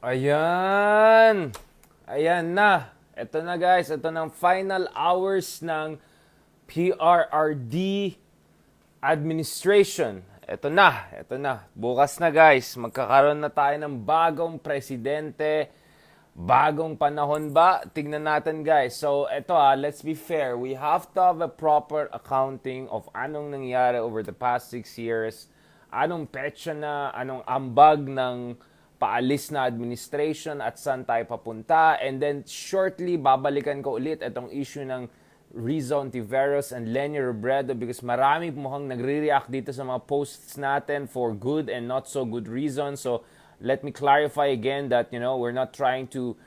Ayan! Ayan na! Ito na guys, ito ng final hours ng PRRD administration. Ito na. Bukas na guys, magkakaroon na tayo ng bagong presidente. Bagong panahon ba? Tignan natin guys. So, let's be fair. We have to have a proper accounting of anong nangyari over the past 6 years. Anong petsa na, anong ambag ng paalis na administration at saan tayo papunta. And then, shortly, babalikan ko ulit itong issue ng Rizon Tiveros and Lenny Robredo because marami mukhang nagre-react dito sa mga posts natin for good and not so good reasons. So, let me clarify again that, we're not trying to,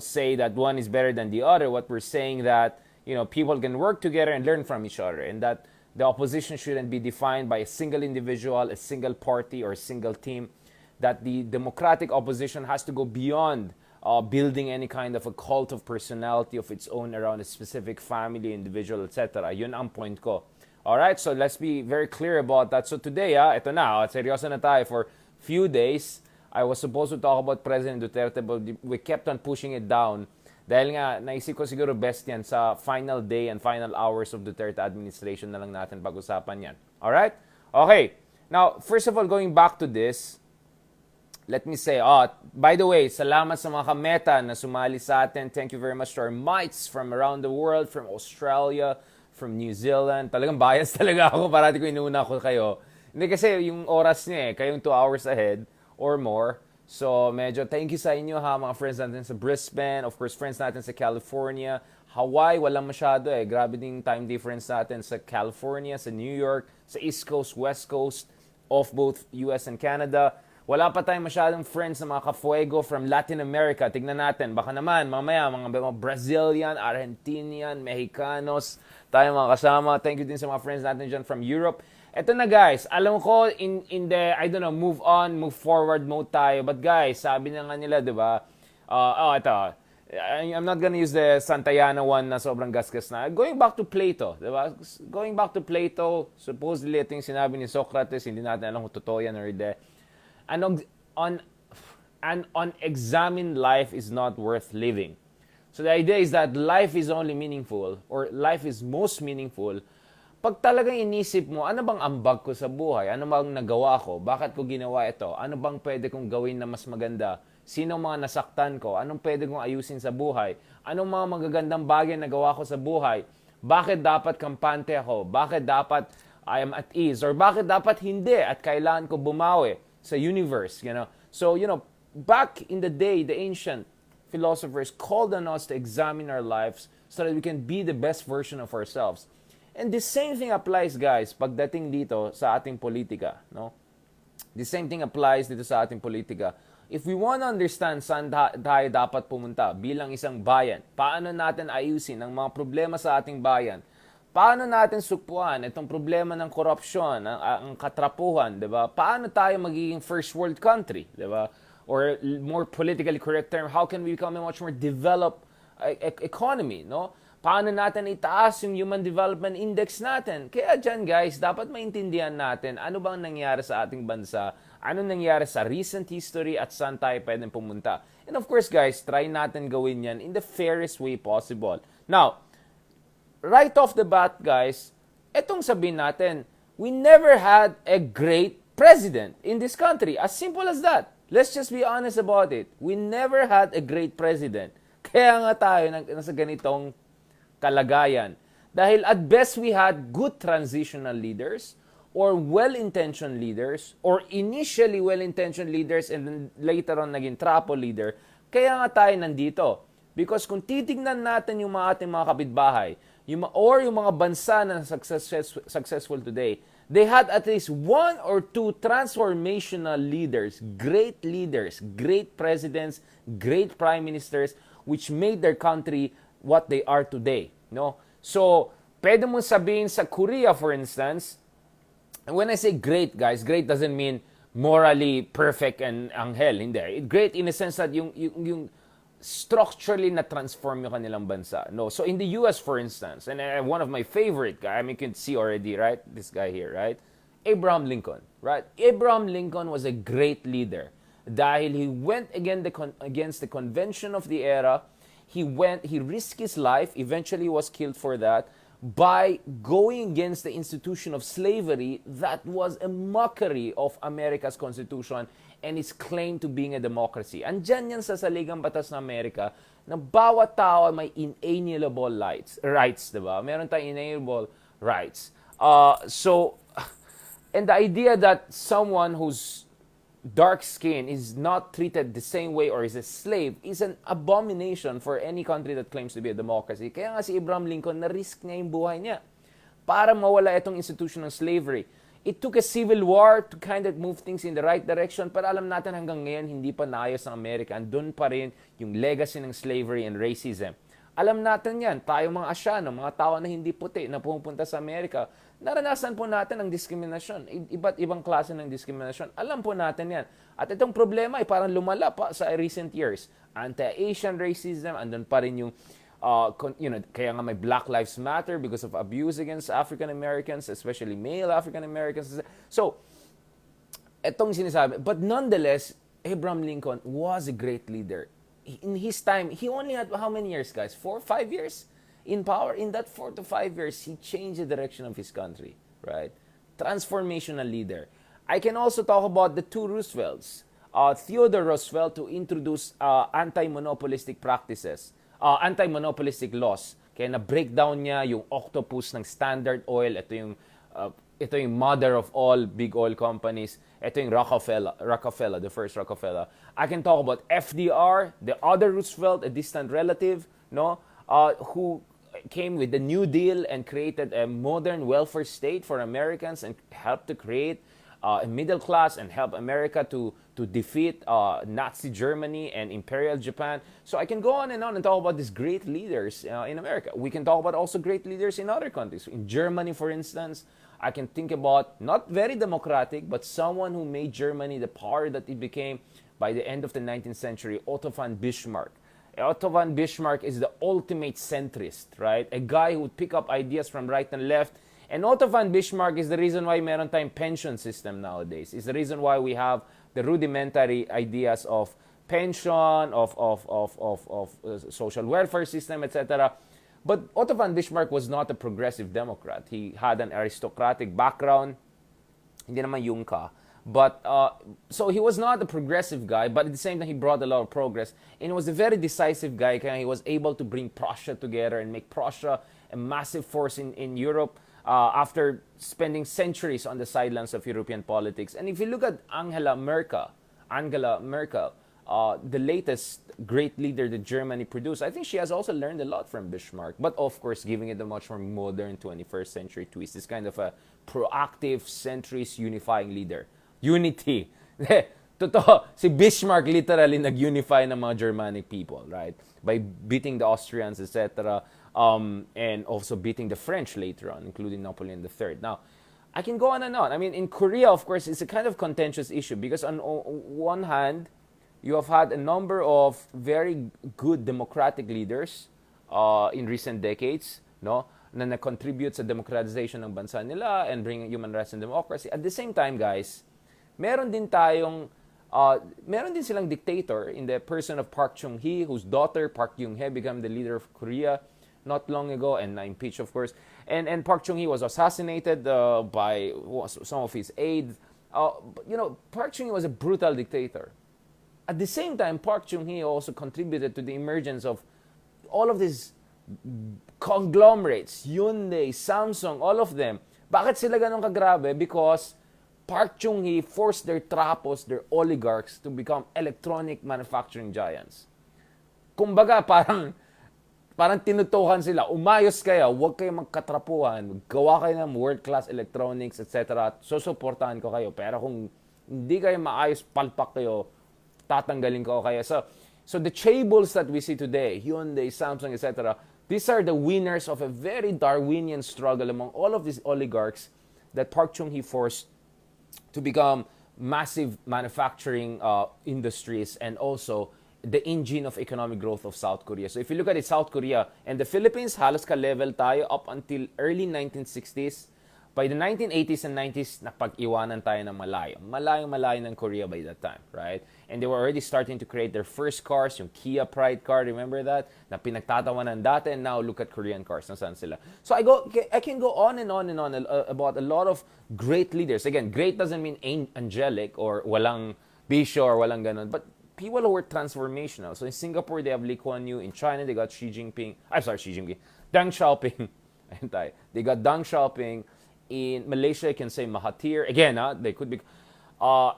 say that one is better than the other. What we're saying that, people can work together and learn from each other, and that the opposition shouldn't be defined by a single individual, a single party, or a single team. That the democratic opposition has to go beyond building any kind of a cult of personality of its own around a specific family, individual, etc. Yun ang point ko. Alright, so let's be very clear about that. So today, ito na, seryoso na tayo for few days. I was supposed to talk about President Duterte, but we kept on pushing it down. Dahil nga, naisip ko siguro best yan sa final day and final hours of Duterte administration na lang natin pag-usapan yan. Alright? Okay. Now, first of all, going back to this, let me say, by the way, salamat sa mga kameta na sumali sa atin. Thank you very much to our mites from around the world, from Australia, from New Zealand. Talagang bias talaga ako, parati ko inuuna ko kayo. Hindi kasi yung oras niya kayong 2 hours ahead or more. So, medyo thank you sa inyo ha, mga friends natin sa Brisbane, of course, friends natin sa California. Hawaii, walang masyado Grabe ding time difference natin sa California, sa New York, sa East Coast, West Coast, of both US and Canada. Wala pa tayong masyadong friends na mga kafuego from Latin America. Tignan natin, baka naman, mamaya, mga Brazilian, Argentinian, Mexicanos, tayo mga kasama. Thank you din sa mga friends natin dyan from Europe. Eto na guys, alam ko in the, I don't know, move on, move forward mode tayo. But guys, sabi na nga nila, di ba? Ito. I'm not gonna use the Santayana one na sobrang gasgas na. Going back to Plato, di ba? Going back to Plato, supposedly ito yung sinabi ni Socrates, hindi natin alam kung totoo yan or hindi. An unexamined life is not worth living. So the idea is that life is only meaningful, or life is most meaningful, pag talagang inisip mo, ano bang ambag ko sa buhay? Ano bang nagawa ko? Bakit ko ginawa ito? Ano bang pwede kong gawin na mas maganda? Sino mga nasaktan ko? Anong pwede kong ayusin sa buhay? Anong mga magagandang bagay na nagawa ko sa buhay? Bakit dapat kampante ako? Bakit dapat I am at ease? Or bakit dapat hindi at kailangan ko bumawi sa universe? So, back in the day, the ancient philosophers called on us to examine our lives so that we can be the best version of ourselves. And the same thing applies, guys, pagdating dito sa ating politika, no? The same thing applies dito sa ating politika. If we want to understand saan tayo dapat pumunta bilang isang bayan, paano natin ayusin ang mga problema sa ating bayan, paano natin sukpuan itong problema ng korupsyon, ang katrapuhan, di ba? Paano tayo magiging first world country, di ba? Or more politically correct term, how can we become a much more developed economy, no? Paano natin itaas yung Human Development Index natin? Kaya dyan guys, dapat maintindihan natin ano bang nangyari sa ating bansa, ano nangyari sa recent history at saan tayo pwedeng pumunta. And of course guys, try natin gawin yan in the fairest way possible. Now, right off the bat guys, etong sabihin natin, we never had a great president in this country. As simple as that. Let's just be honest about it. We never had a great president. Kaya nga tayo nasa ganitong kalagayan. Dahil at best we had good transitional leaders or well-intentioned leaders or initially well-intentioned leaders and then later on naging trapo leader. Kaya nga tayo nandito. Because kung titignan natin yung ating mga kapitbahay or yung mga bansa na successful today, they had at least 1 or 2 transformational leaders, great presidents, great prime ministers, which made their country what they are today, no? So, pwede mo sabihin sa Korea, for instance, and when I say great, guys, great doesn't mean morally perfect and anghel, hindi. Great in the sense that yung structurally na-transform yung kanilang bansa, no? So, in the US, for instance, and one of my favorite guy, I mean, you can see already, right? This guy here, right? Abraham Lincoln, right? Abraham Lincoln was a great leader. dahil he went against the convention of the era. He risked his life, eventually was killed for that, by going against the institution of slavery that was a mockery of America's constitution and its claim to being a democracy. Andyan yan sa saligang batas ng Amerika na bawat tao may inalienable rights, diba? Meron tayong inalienable rights. And the idea that someone who's dark skin is not treated the same way or is a slave is an abomination for any country that claims to be a democracy. Kaya nga si Abraham Lincoln na-risk niya yung buhay niya para mawala itong institution ng slavery. It took a civil war to kind of move things in the right direction, pero alam natin hanggang ngayon hindi pa naayos ng Amerika. Andun pa rin yung legacy ng slavery and racism. Alam natin yan, tayong mga Asyano, mga tao na hindi puti na pumupunta sa Amerika, naranasan po natin ang diskriminasyon, iba't ibang klase ng diskriminasyon. Alam po natin yan. At itong problema ay parang lumala pa sa recent years. Anti-Asian racism, andun pa rin yung, kaya nga may Black Lives Matter because of abuse against African Americans, especially male African Americans. So, itong sinasabi. But nonetheless, Abraham Lincoln was a great leader. In his time, he only had how many years, guys? 4, 5 years in power. In that 4 to 5 years, he changed the direction of his country, right? Transformational leader. I can also talk about the two Roosevelts. Theodore Roosevelt, to introduce anti-monopolistic practices, anti-monopolistic laws. Kaya na-breakdown niya yung octopus ng Standard Oil. Ito yung mother of all big oil companies. Ito yung Rockefeller, the first Rockefeller. I can talk about FDR, the other Roosevelt, a distant relative, who came with the New Deal and created a modern welfare state for Americans and helped to create a middle class and help America to defeat Nazi Germany and Imperial Japan. So I can go on and talk about these great leaders in America. We can talk about also great leaders in other countries. In Germany, for instance, I can think about not very democratic, but someone who made Germany the power that it became by the end of the 19th century, Otto von Bismarck. Otto von Bismarck is the ultimate centrist, right? A guy who would pick up ideas from right and left. And Otto von Bismarck is the reason why meron tayong pension system nowadays. It's the reason why we have the rudimentary ideas of pension, of social welfare system, etc. But Otto von Bismarck was not a progressive Democrat. He had an aristocratic background. Hindi naman yung ka. But, so he was not a progressive guy, but at the same time, he brought a lot of progress. And he was a very decisive guy. Kaya he was able to bring Prussia together and make Prussia a massive force in Europe after spending centuries on the sidelines of European politics. And if you look at Angela Merkel, the latest great leader that Germany produced, I think she has also learned a lot from Bismarck. But of course, giving it a much more modern 21st century twist. It's kind of a proactive, centrist, unifying leader. Unity. Totoo, si Bismarck literally nag-unify ng mga Germanic people, right? By beating the Austrians, etc. And also beating the French later on, including Napoleon III. Now, I can go on and on. I mean, in Korea, of course, it's a kind of contentious issue because on one hand, you have had a number of very good democratic leaders in recent decades, no, na nag-contribute sa democratization ng bansa nila and bringing human rights and democracy. At the same time, guys, meron din silang dictator in the person of Park Chung-hee, whose daughter, Park Geun-hye, became the leader of Korea not long ago and impeached, of course. And Park Chung-hee was assassinated by some of his aides. Park Chung-hee was a brutal dictator. At the same time, Park Chung-hee also contributed to the emergence of all of these conglomerates, Hyundai, Samsung, all of them. Bakit sila ganun kagrabe? Because Park Chung-hee forced their trapos, their oligarchs, to become electronic manufacturing giants. Kumbaga, parang tinutukan sila, umayos kayo, huwag kayo magkatrapuhan, gawa kayo ng world-class electronics, etc. Susuportahan ko kayo. Pero kung hindi kayo maayos, palpak kayo, tatanggalin ko kayo. So the chaebols that we see today, Hyundai, Samsung, etc., these are the winners of a very Darwinian struggle among all of these oligarchs that Park Chung-hee forced to become massive manufacturing industries and also the engine of economic growth of South Korea. So if you look at it, South Korea and the Philippines, halos ka-level tayo up until early 1960s. By the 1980s and 90s, napag-iwanan tayo ng malayo. Malayong-malayo ng Korea by that time, right? And they were already starting to create their first cars, yung Kia Pride car, remember that? Na pinagtatawanan dati, and now look at Korean cars, nasaan sila. So I can go on and on and on about a lot of great leaders. Again, great doesn't mean angelic or walang bisyo or walang ganon, but people who were transformational. So in Singapore, they have Lee Kuan Yew. In China, they got Xi Jinping. Xi Jinping. Deng Xiaoping. They got Deng Xiaoping. In Malaysia, you can say Mahathir. Again, they could be...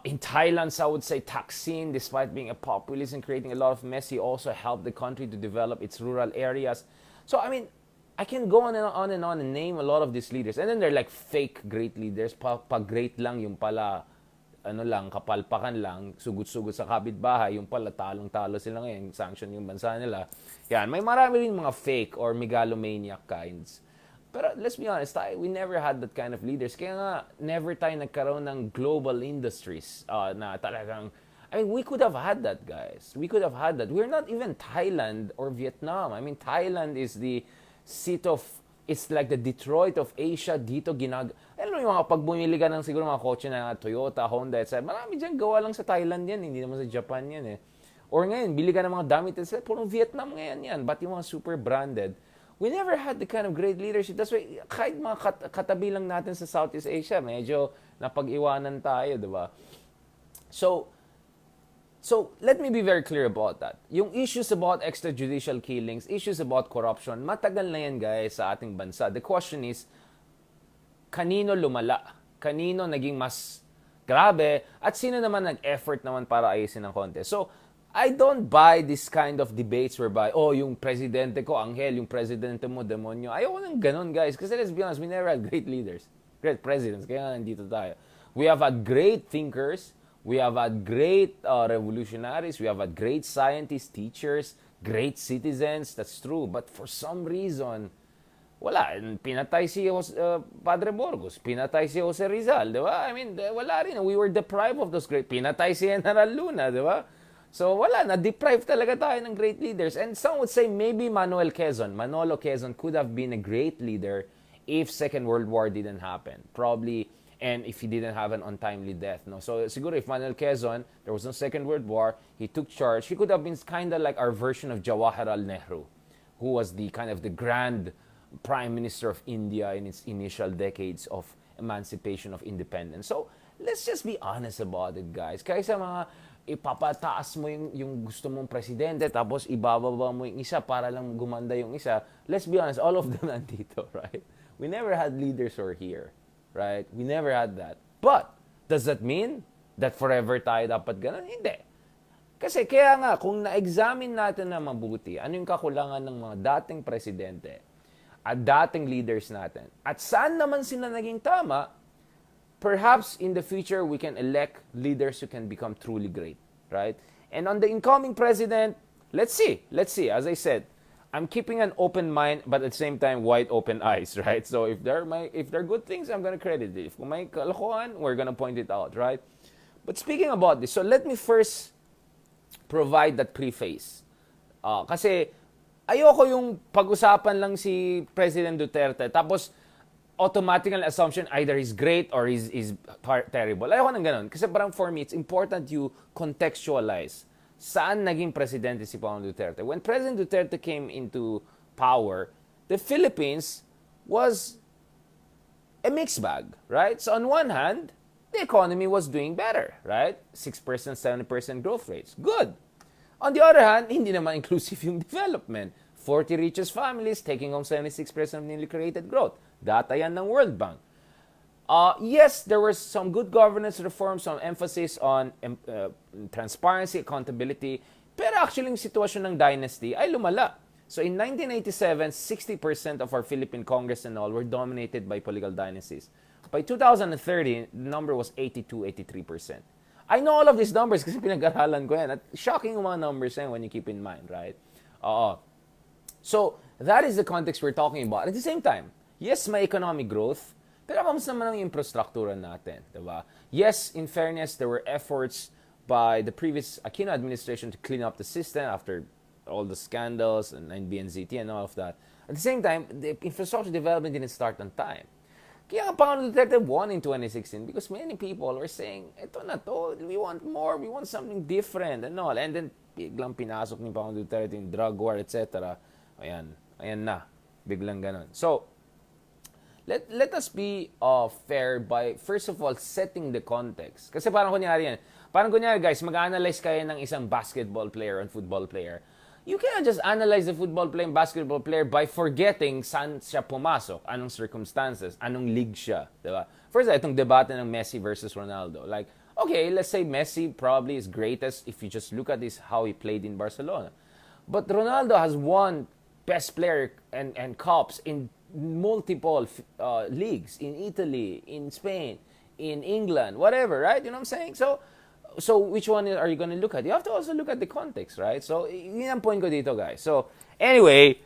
in Thailand, I would say Thaksin, despite being a populist and creating a lot of mess, he also helped the country to develop its rural areas. So, I mean, I can go on and on and on and name a lot of these leaders. And then they're like fake great leaders. Pag great lang, yung pala, kapalpakan lang, sugut-sugut sa kapitbahay, yung pala talong-talo sila ngayon, sanction yung bansa nila. Yan, may marami rin mga fake or megalomaniac kinds. Pero let's be honest, we never had that kind of leaders. Kaya nga, never tayo nagkaroon ng global industries na talagang... I mean, we could have had that, guys. We could have had that. We're not even Thailand or Vietnam. I mean, Thailand is the seat of... It's like the Detroit of Asia. Dito alam mo yung mga pag bumili ka ng siguro mga kotse na Toyota, Honda, etc. Marami dyan gawa lang sa Thailand yan. Hindi naman sa Japan yan eh. Or ngayon, bili ka ng mga damit, etc. Puro Vietnam ngayon yan. Ba't yung mga super branded? We never had the kind of great leadership. That's why, kahit mga katabi lang natin sa Southeast Asia, medyo napag-iwanan tayo, di ba? So, let me be very clear about that. Yung issues about extrajudicial killings, issues about corruption, matagal na yan, guys, sa ating bansa. The question is, kanino lumala? Kanino naging mas grabe? At sino naman nag-effort naman para ayusin ng konti? So, I don't buy this kind of debates whereby, yung presidente ko, anghel, yung presidente mo, demonyo. Ayoko nang ganun, guys. Kasi let's be honest, we never had great leaders, great presidents. Kaya nga nandito tayo. We have had great thinkers. We have had great revolutionaries. We have had great scientists, teachers, great citizens. That's true. But for some reason, wala. Pinatay si Padre Burgos. Pinatay si Jose Rizal. Di ba? I mean, wala rin. We were deprived of those great. Pinatay si General Luna. Di ba? So, wala, na-deprive talaga tayo ng great leaders. And some would say maybe Manolo Quezon could have been a great leader if Second World War didn't happen. Probably, and if he didn't have an untimely death. No? So, siguro if Manuel Quezon, there was no Second World War, he took charge, he could have been kind of like our version of Jawaharlal Nehru, who was the kind of the grand Prime Minister of India in its initial decades of emancipation of independence. So, let's just be honest about it, guys. Kaysa mga ipapataas mo yung gusto mong presidente tapos ibababa mo yung isa para lang gumanda yung isa. Let's be honest, all of them nandito, right? We never had leaders who are here, right? We never had that. But, does that mean that forever tayo dapat ganun? Hindi. Kasi kaya nga, kung na-examine natin na mabuti, ano yung kakulangan ng mga dating presidente at dating leaders natin, at saan naman sila naging tama, perhaps in the future, we can elect leaders who can become truly great, right? And on the incoming president, let's see. As I said, I'm keeping an open mind, but at the same time, wide open eyes, right? So if there are good things, I'm gonna credit it. If may kalokohan, we're gonna point it out, right? But speaking about this, so let me first provide that preface. Kasi ayoko yung pag-usapan lang si President Duterte, tapos automatic assumption either he's great or he's terrible. Ayoko nang ganun. Kasi parang for me, it's important you contextualize saan naging presidente si Pangulong Duterte. When President Duterte came into power, the Philippines was a mixed bag, right? So on one hand, the economy was doing better, right? 6%, 7% growth rates. Good. On the other hand, hindi naman inclusive yung development. 40 richest families taking home 76% of newly created growth. Data yan ng World Bank. Yes, there were some good governance reforms, some emphasis on transparency, accountability. Pero actually, yung sitwasyon ng dynasty ay lumala. So in 1987, 60% of our Philippine Congress and all were dominated by political dynasties. By 2030, the number was 82-83%. I know all of these numbers kasi pinag-aralan ko yan. At shocking yung mga numbers yan when you keep in mind, right? So, that is the context we're talking about. At the same time, yes, may economic growth, pero kamusta naman ang infrastruktura natin, diba? Yes, in fairness, there were efforts by the previous Aquino administration to clean up the system after all the scandals and BNZT and all of that. At the same time, the infrastructure development didn't start on time. Kaya nga Pangulong Duterte won in 2016 because many people were saying, eto na to, we want more, we want something different and all. And then, biglang pinasok ni Pangulong Duterte yung drug war, etc. Ayan na. Biglang ganon. So, let us be fair by, first of all, setting the context. Kasi parang kunyari guys, mag-analyze kayo ng isang basketball player and football player. You cannot just analyze the football player and basketball player by forgetting saan siya pumasok, anong circumstances, anong league siya, diba? First, itong debate ng Messi versus Ronaldo. Like, okay, let's say Messi probably is greatest if you just look at this, how he played in Barcelona. But Ronaldo has won best player and cups in multiple leagues, in Italy, in Spain, in England, whatever, right? You know what I'm saying? So which one are you going to look at? You have to also look at the context, right? So, yun ang point ko dito, guys. So, anyway,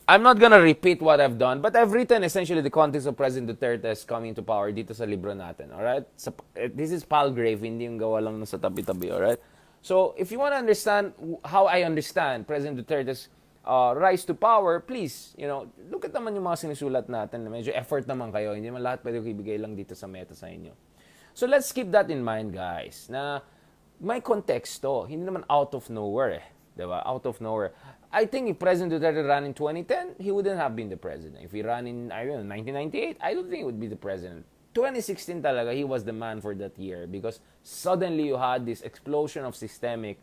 I'm not gonna repeat what I've done, but I've written essentially the context of President Duterte's coming to power dito sa libro natin, alright? This is Palgrave, hindi yung gawa lang sa tabi-tabi, alright? So, if you want to understand how I understand President Duterte's rise to power, please, look at naman yung mga sinusulat natin. Medyo effort naman kayo. Hindi naman lahat pwede ko ibigay lang dito sa meta sa inyo. So, let's keep that in mind, guys, na may konteksto, hindi naman out of nowhere diba? Out of nowhere. I think if President Duterte ran in 2010, he wouldn't have been the president. If he ran in, 1998, I don't think he would be the president. 2016 talaga, he was the man for that year because suddenly you had this explosion of systemic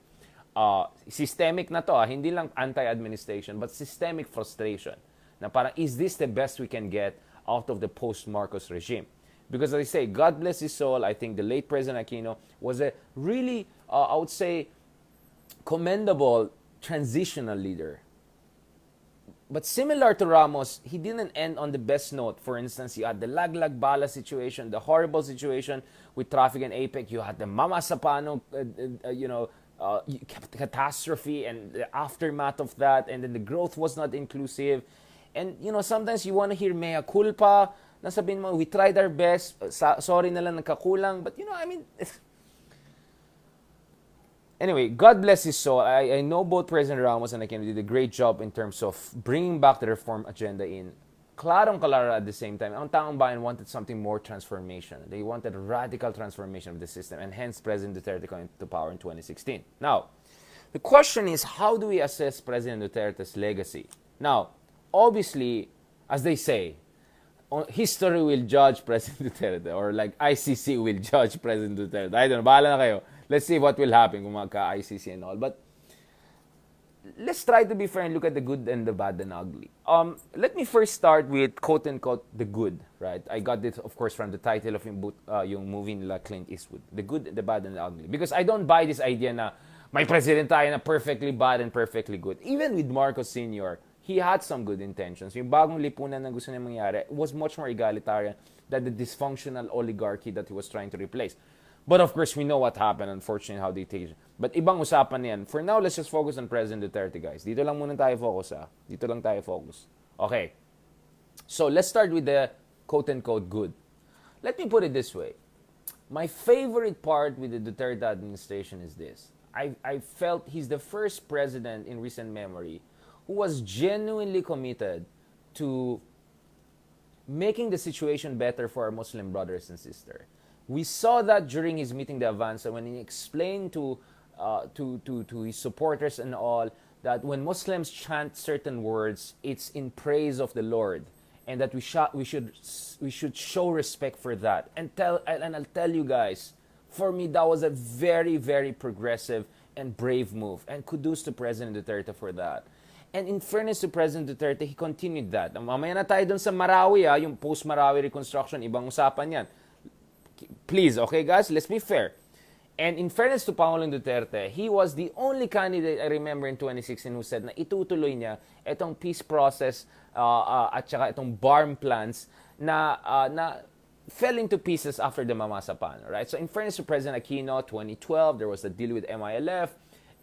na to, hindi lang anti-administration, but systemic frustration. Na parang, is this the best we can get out of the post-Marcos regime? Because as I say, God bless his soul, I think the late President Aquino was a really, I would say, commendable transitional leader. But similar to Ramos, he didn't end on the best note. For instance, you had the Laglag Bala situation, the horrible situation with traffic in APEC. You had the Mama Sapano, catastrophe and the aftermath of that. And then the growth was not inclusive. And, sometimes you want to hear mea culpa. Nasabihin mo, we tried our best. Sorry na lang, nagkakulang. But, anyway, God bless his soul. I know both President Ramos and Aquino did a great job in terms of bringing back the reform agenda in. Klarong-klara at the same time. Ang taong bayan wanted something more transformation. They wanted radical transformation of the system. And hence, President Duterte came to power in 2016. Now, the question is, how do we assess President Duterte's legacy? Now, obviously, as they say, history will judge President Duterte or like ICC will judge President Duterte. I don't know. Bahala na kayo. Let's see what will happen kung magka-ICC and all. But let's try to be fair and look at the good and the bad and ugly. Let me first start with quote-unquote the good, right? I got this, of course, from the title of yung movie nila Clint Eastwood. The good, the bad, and the ugly. Because I don't buy this idea na may president tayo na perfectly bad and perfectly good. Even with Marcos Sr., he had some good intentions. Yung bagong lipunan na gusto niya mangyari was much more egalitarian than the dysfunctional oligarchy that he was trying to replace. But of course, we know what happened, unfortunately, how they take it. But ibang usapan yan. For now, let's just focus on President Duterte, guys. Dito lang muna tayo focus, Dito lang tayo focus. Okay. So, let's start with the quote-unquote good. Let me put it this way. My favorite part with the Duterte administration is this. I felt he's the first president in recent memory who was genuinely committed to making the situation better for our Muslim brothers and sisters. We saw that during his meeting the Avanza when he explained to his supporters and all that when Muslims chant certain words, it's in praise of the Lord, and that we should show respect for that. And I'll tell you guys, for me that was a very, very progressive and brave move. And kudos to President Duterte for that. And in fairness to President Duterte, he continued that. Mamaya na tayo dun sa Marawi, yung post-Marawi reconstruction, ibang usapan yan. Please, okay guys, let's be fair. And in fairness to Pangulong Duterte, he was the only candidate I remember in 2016 who said na itutuloy niya itong peace process at saka itong BARM plans na fell into pieces after the Mamasapan, right? So in fairness to President Aquino, 2012, there was a deal with MILF,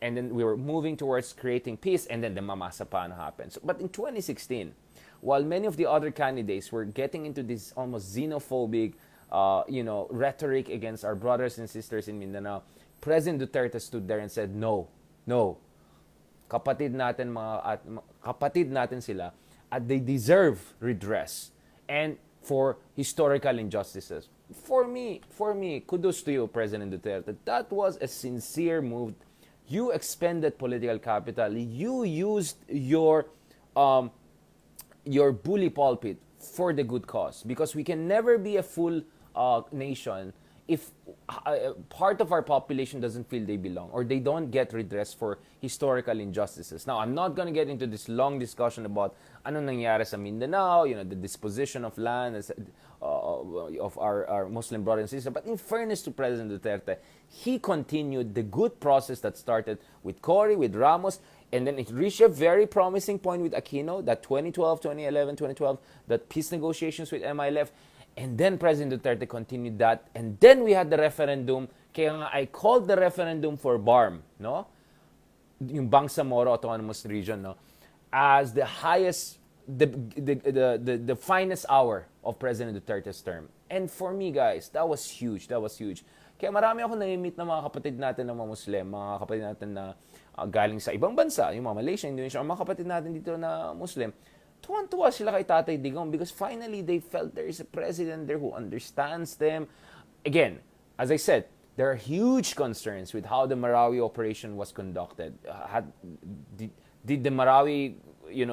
and then we were moving towards creating peace, and then the Mamasapan happened. So, but in 2016, while many of the other candidates were getting into this almost xenophobic rhetoric against our brothers and sisters in Mindanao, President Duterte stood there and said, no, kapatid natin sila, at they deserve redress. And for historical injustices. For me, kudos to you, President Duterte. That was a sincere move. You expended political capital. You used um, your bully pulpit for the good cause, because we can never be a full nation if part of our population doesn't feel they belong or they don't get redress for historical injustices. Now, I'm not going to get into this long discussion about ano nangyari sa Mindanao, the disposition of land of our Muslim brothers and sisters. But in fairness to President Duterte, he continued the good process that started with Cory, with Ramos, and then it reached a very promising point with Aquino, that 2012, 2011, 2012, that peace negotiations with MILF. And then President Duterte continued that. And then we had the referendum. Kaya nga I called the referendum for BARM, no? Yung Bangsamoro Autonomous Region, no? As the highest, the finest hour of President Duterte's term. And for me, guys, that was huge. That was huge. Kaya marami ako nami-meet ng mga kapatid natin na mga Muslim, mga kapatid natin na galing sa ibang bansa, yung mga Malaysia, Indonesia, mga kapatid natin dito na Muslim. Tuwan-tuwa sila kay Tatay Digong because finally they felt there is a president there who understands them. Again, as I said, there are huge concerns with how the Marawi operation was conducted. Did the Marawi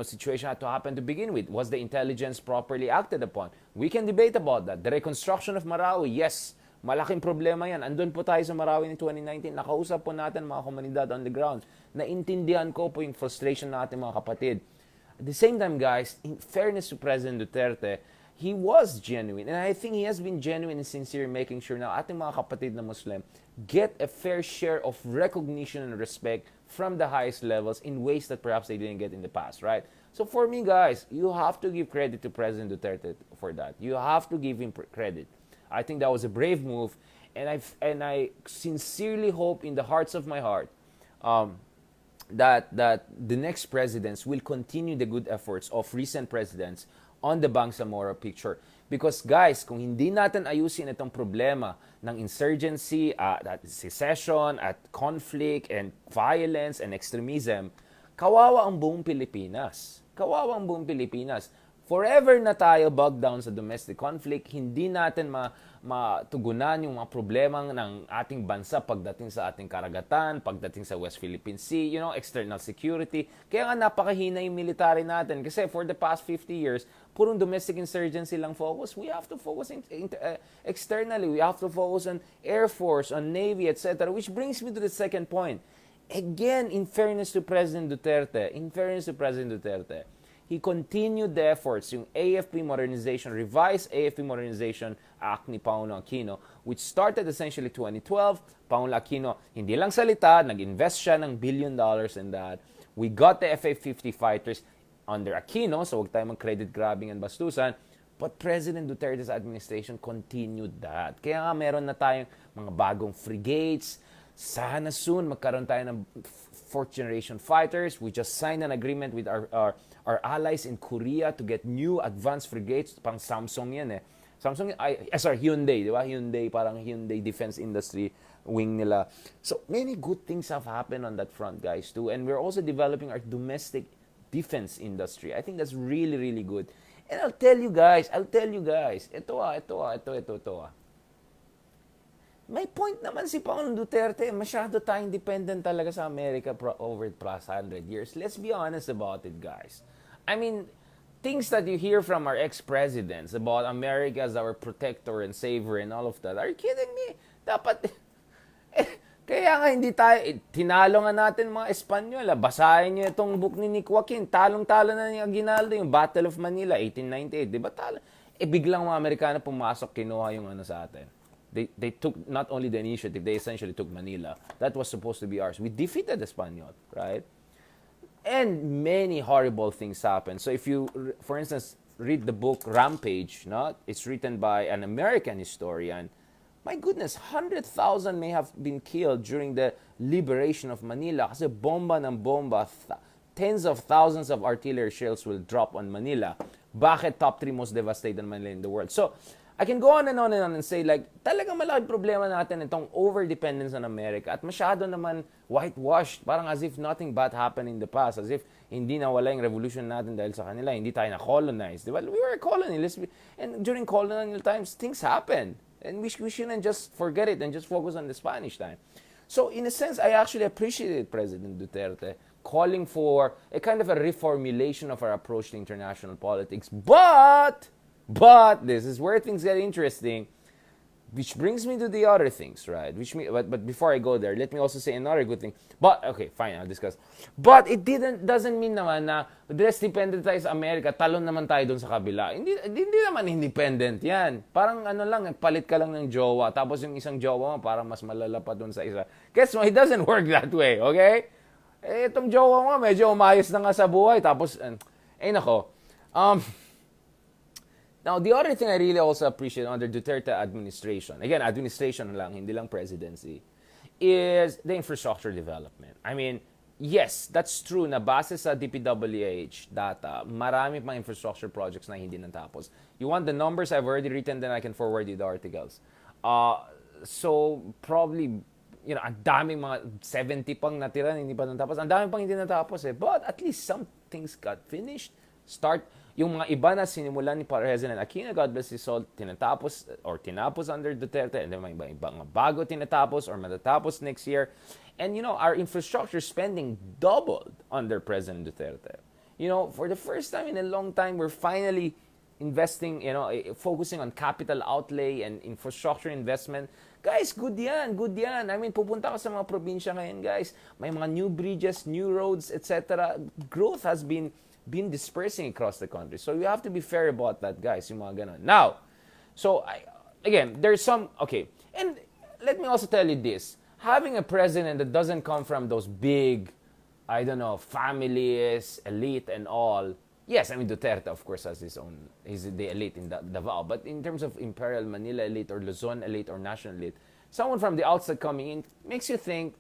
situation have to happen to begin with? Was the intelligence properly acted upon? We can debate about that. The reconstruction of Marawi, yes, malaking problema yan. Andun po tayo sa Marawi in 2019. Nakausap po natin mga komunidad on the ground. Naintindihan ko po yung frustration natin mga kapatid. At the same time, guys, in fairness to President Duterte, he was genuine. And I think he has been genuine and sincere in making sure na ating mga kapatid na Muslim get a fair share of recognition and respect from the highest levels in ways that perhaps they didn't get in the past, right? So for me, guys, you have to give credit to President Duterte for that. You have to give him credit. I think that was a brave move. And I sincerely hope in the hearts of my heart that the next presidents will continue the good efforts of recent presidents on the Bangsamoro picture. Because guys, kung hindi natin ayusin itong problema ng insurgency, at secession, at conflict, and violence, and extremism, kawawa ang buong Pilipinas. Kawawa ang buong Pilipinas. Forever na tayo bogged down sa domestic conflict, hindi natin matugunan yung mga problema ng ating bansa pagdating sa ating karagatan, pagdating sa West Philippine Sea, external security. Kaya nga napakahina yung military natin kasi for the past 50 years, purong domestic insurgency lang focus. We have to focus externally. We have to focus on Air Force, on Navy, etc. Which brings me to the second point. Again, in fairness to President Duterte, he continued the efforts, yung AFP modernization, revised AFP modernization act ni Pangulo Aquino, which started essentially 2012. Pangulo Aquino, hindi lang salita, nag-invest siya ng $1 billion in that. We got the FA-50 fighters under Aquino, so huwag tayo mag-credit grabbing and bastusan. But President Duterte's administration continued that. Kaya nga meron na tayong mga bagong frigates. Sana soon magkaroon tayo ng fourth generation fighters. We just signed an agreement with our allies in Korea to get new advanced frigates. Pang Samsung yan eh. Hyundai, di ba? Parang Hyundai defense industry wing nila. So many good things have happened on that front, guys, too. And we're also developing our domestic defense industry. I think that's really, really good. And I'll tell you guys, ito. May point naman si Pangulong Duterte. Masyado tayong dependent talaga sa Amerika over the past 100 years. Let's be honest about it, guys. I mean, things that you hear from our ex-presidents about America as our protector and savior and all of that. Are you kidding me? Dapat, kaya nga hindi tayo, tinalo nga natin mga Espanyol. Basahin nyo itong book ni Nick Joaquin. Talong-talo na ni Aguinaldo, yung Battle of Manila, 1898. Di ba talo? Biglang mga Amerikano pumasok, kinuha yung sa atin. They took not only the initiative, they essentially took Manila. That was supposed to be ours. We defeated the Espanyol, right? And many horrible things happened. So if you, for instance, read the book Rampage, no? It's written by an American historian. My goodness, 100,000 may have been killed during the liberation of Manila kasi bomba ng bomba, tens of thousands of artillery shells will drop on Manila. Bakit top 3 most devastated Manila in the world? So, I can go on and on and on and say like, talagang malaking problema natin itong over-dependence on America at masyado naman whitewashed, parang as if nothing bad happened in the past, as if hindi nawala yung revolution natin dahil sa kanila, hindi tayo na-colonized. Diba? We were a colony, and during colonial times, things happened. And we shouldn't just forget it and just focus on the Spanish time. So in a sense, I actually appreciated President Duterte calling for a kind of a reformulation of our approach to international politics. But this is where things get interesting, which brings me to the other things, right? But before I go there, let me also say another good thing. But okay, fine, I'll discuss. But it doesn't mean naman na less dependent tayo sa Amerika, talon naman tayo doon sa kabila. Hindi naman independent yan. Parang ano lang, palit ka lang ng jowa, tapos yung isang jowa mo parang mas malala pa doon sa isa. Guess mo, it doesn't work that way, okay? Itong jowa mo, medyo umayos na nga sa buhay, tapos, nako. Now, the other thing I really also appreciate under Duterte administration, again, administration lang, hindi lang presidency, is the infrastructure development. I mean, yes, that's true na base sa DPWH data, marami pang infrastructure projects na hindi natapos. You want the numbers? I've already written, then I can forward you the articles. So, probably, ang daming mga 70 pang natira, hindi pa natapos. Ang daming pang hindi natapos eh. But at least some things got finished. Yung mga iba na sinimulan ni President Aquino, God bless his soul, tinapos under Duterte, and then may ibang bago tinatapos or matatapos next year. And our infrastructure spending doubled under President Duterte. For the first time in a long time, we're finally investing, focusing on capital outlay and infrastructure investment. Guys, good yan. I mean, pupunta ka sa mga probinsya ngayon, guys. May mga new bridges, new roads, etc. Growth has been dispersing across the country. So you have to be fair about that, guys. Yung mga ganon. Now, so again, there's some, okay. And let me also tell you this. Having a president that doesn't come from those big, I don't know, families, elite and all. Yes, I mean, Duterte, of course, has his own, he's the elite in Davao. But in terms of Imperial Manila elite or Luzon elite or national elite, someone from the outside coming in makes you think,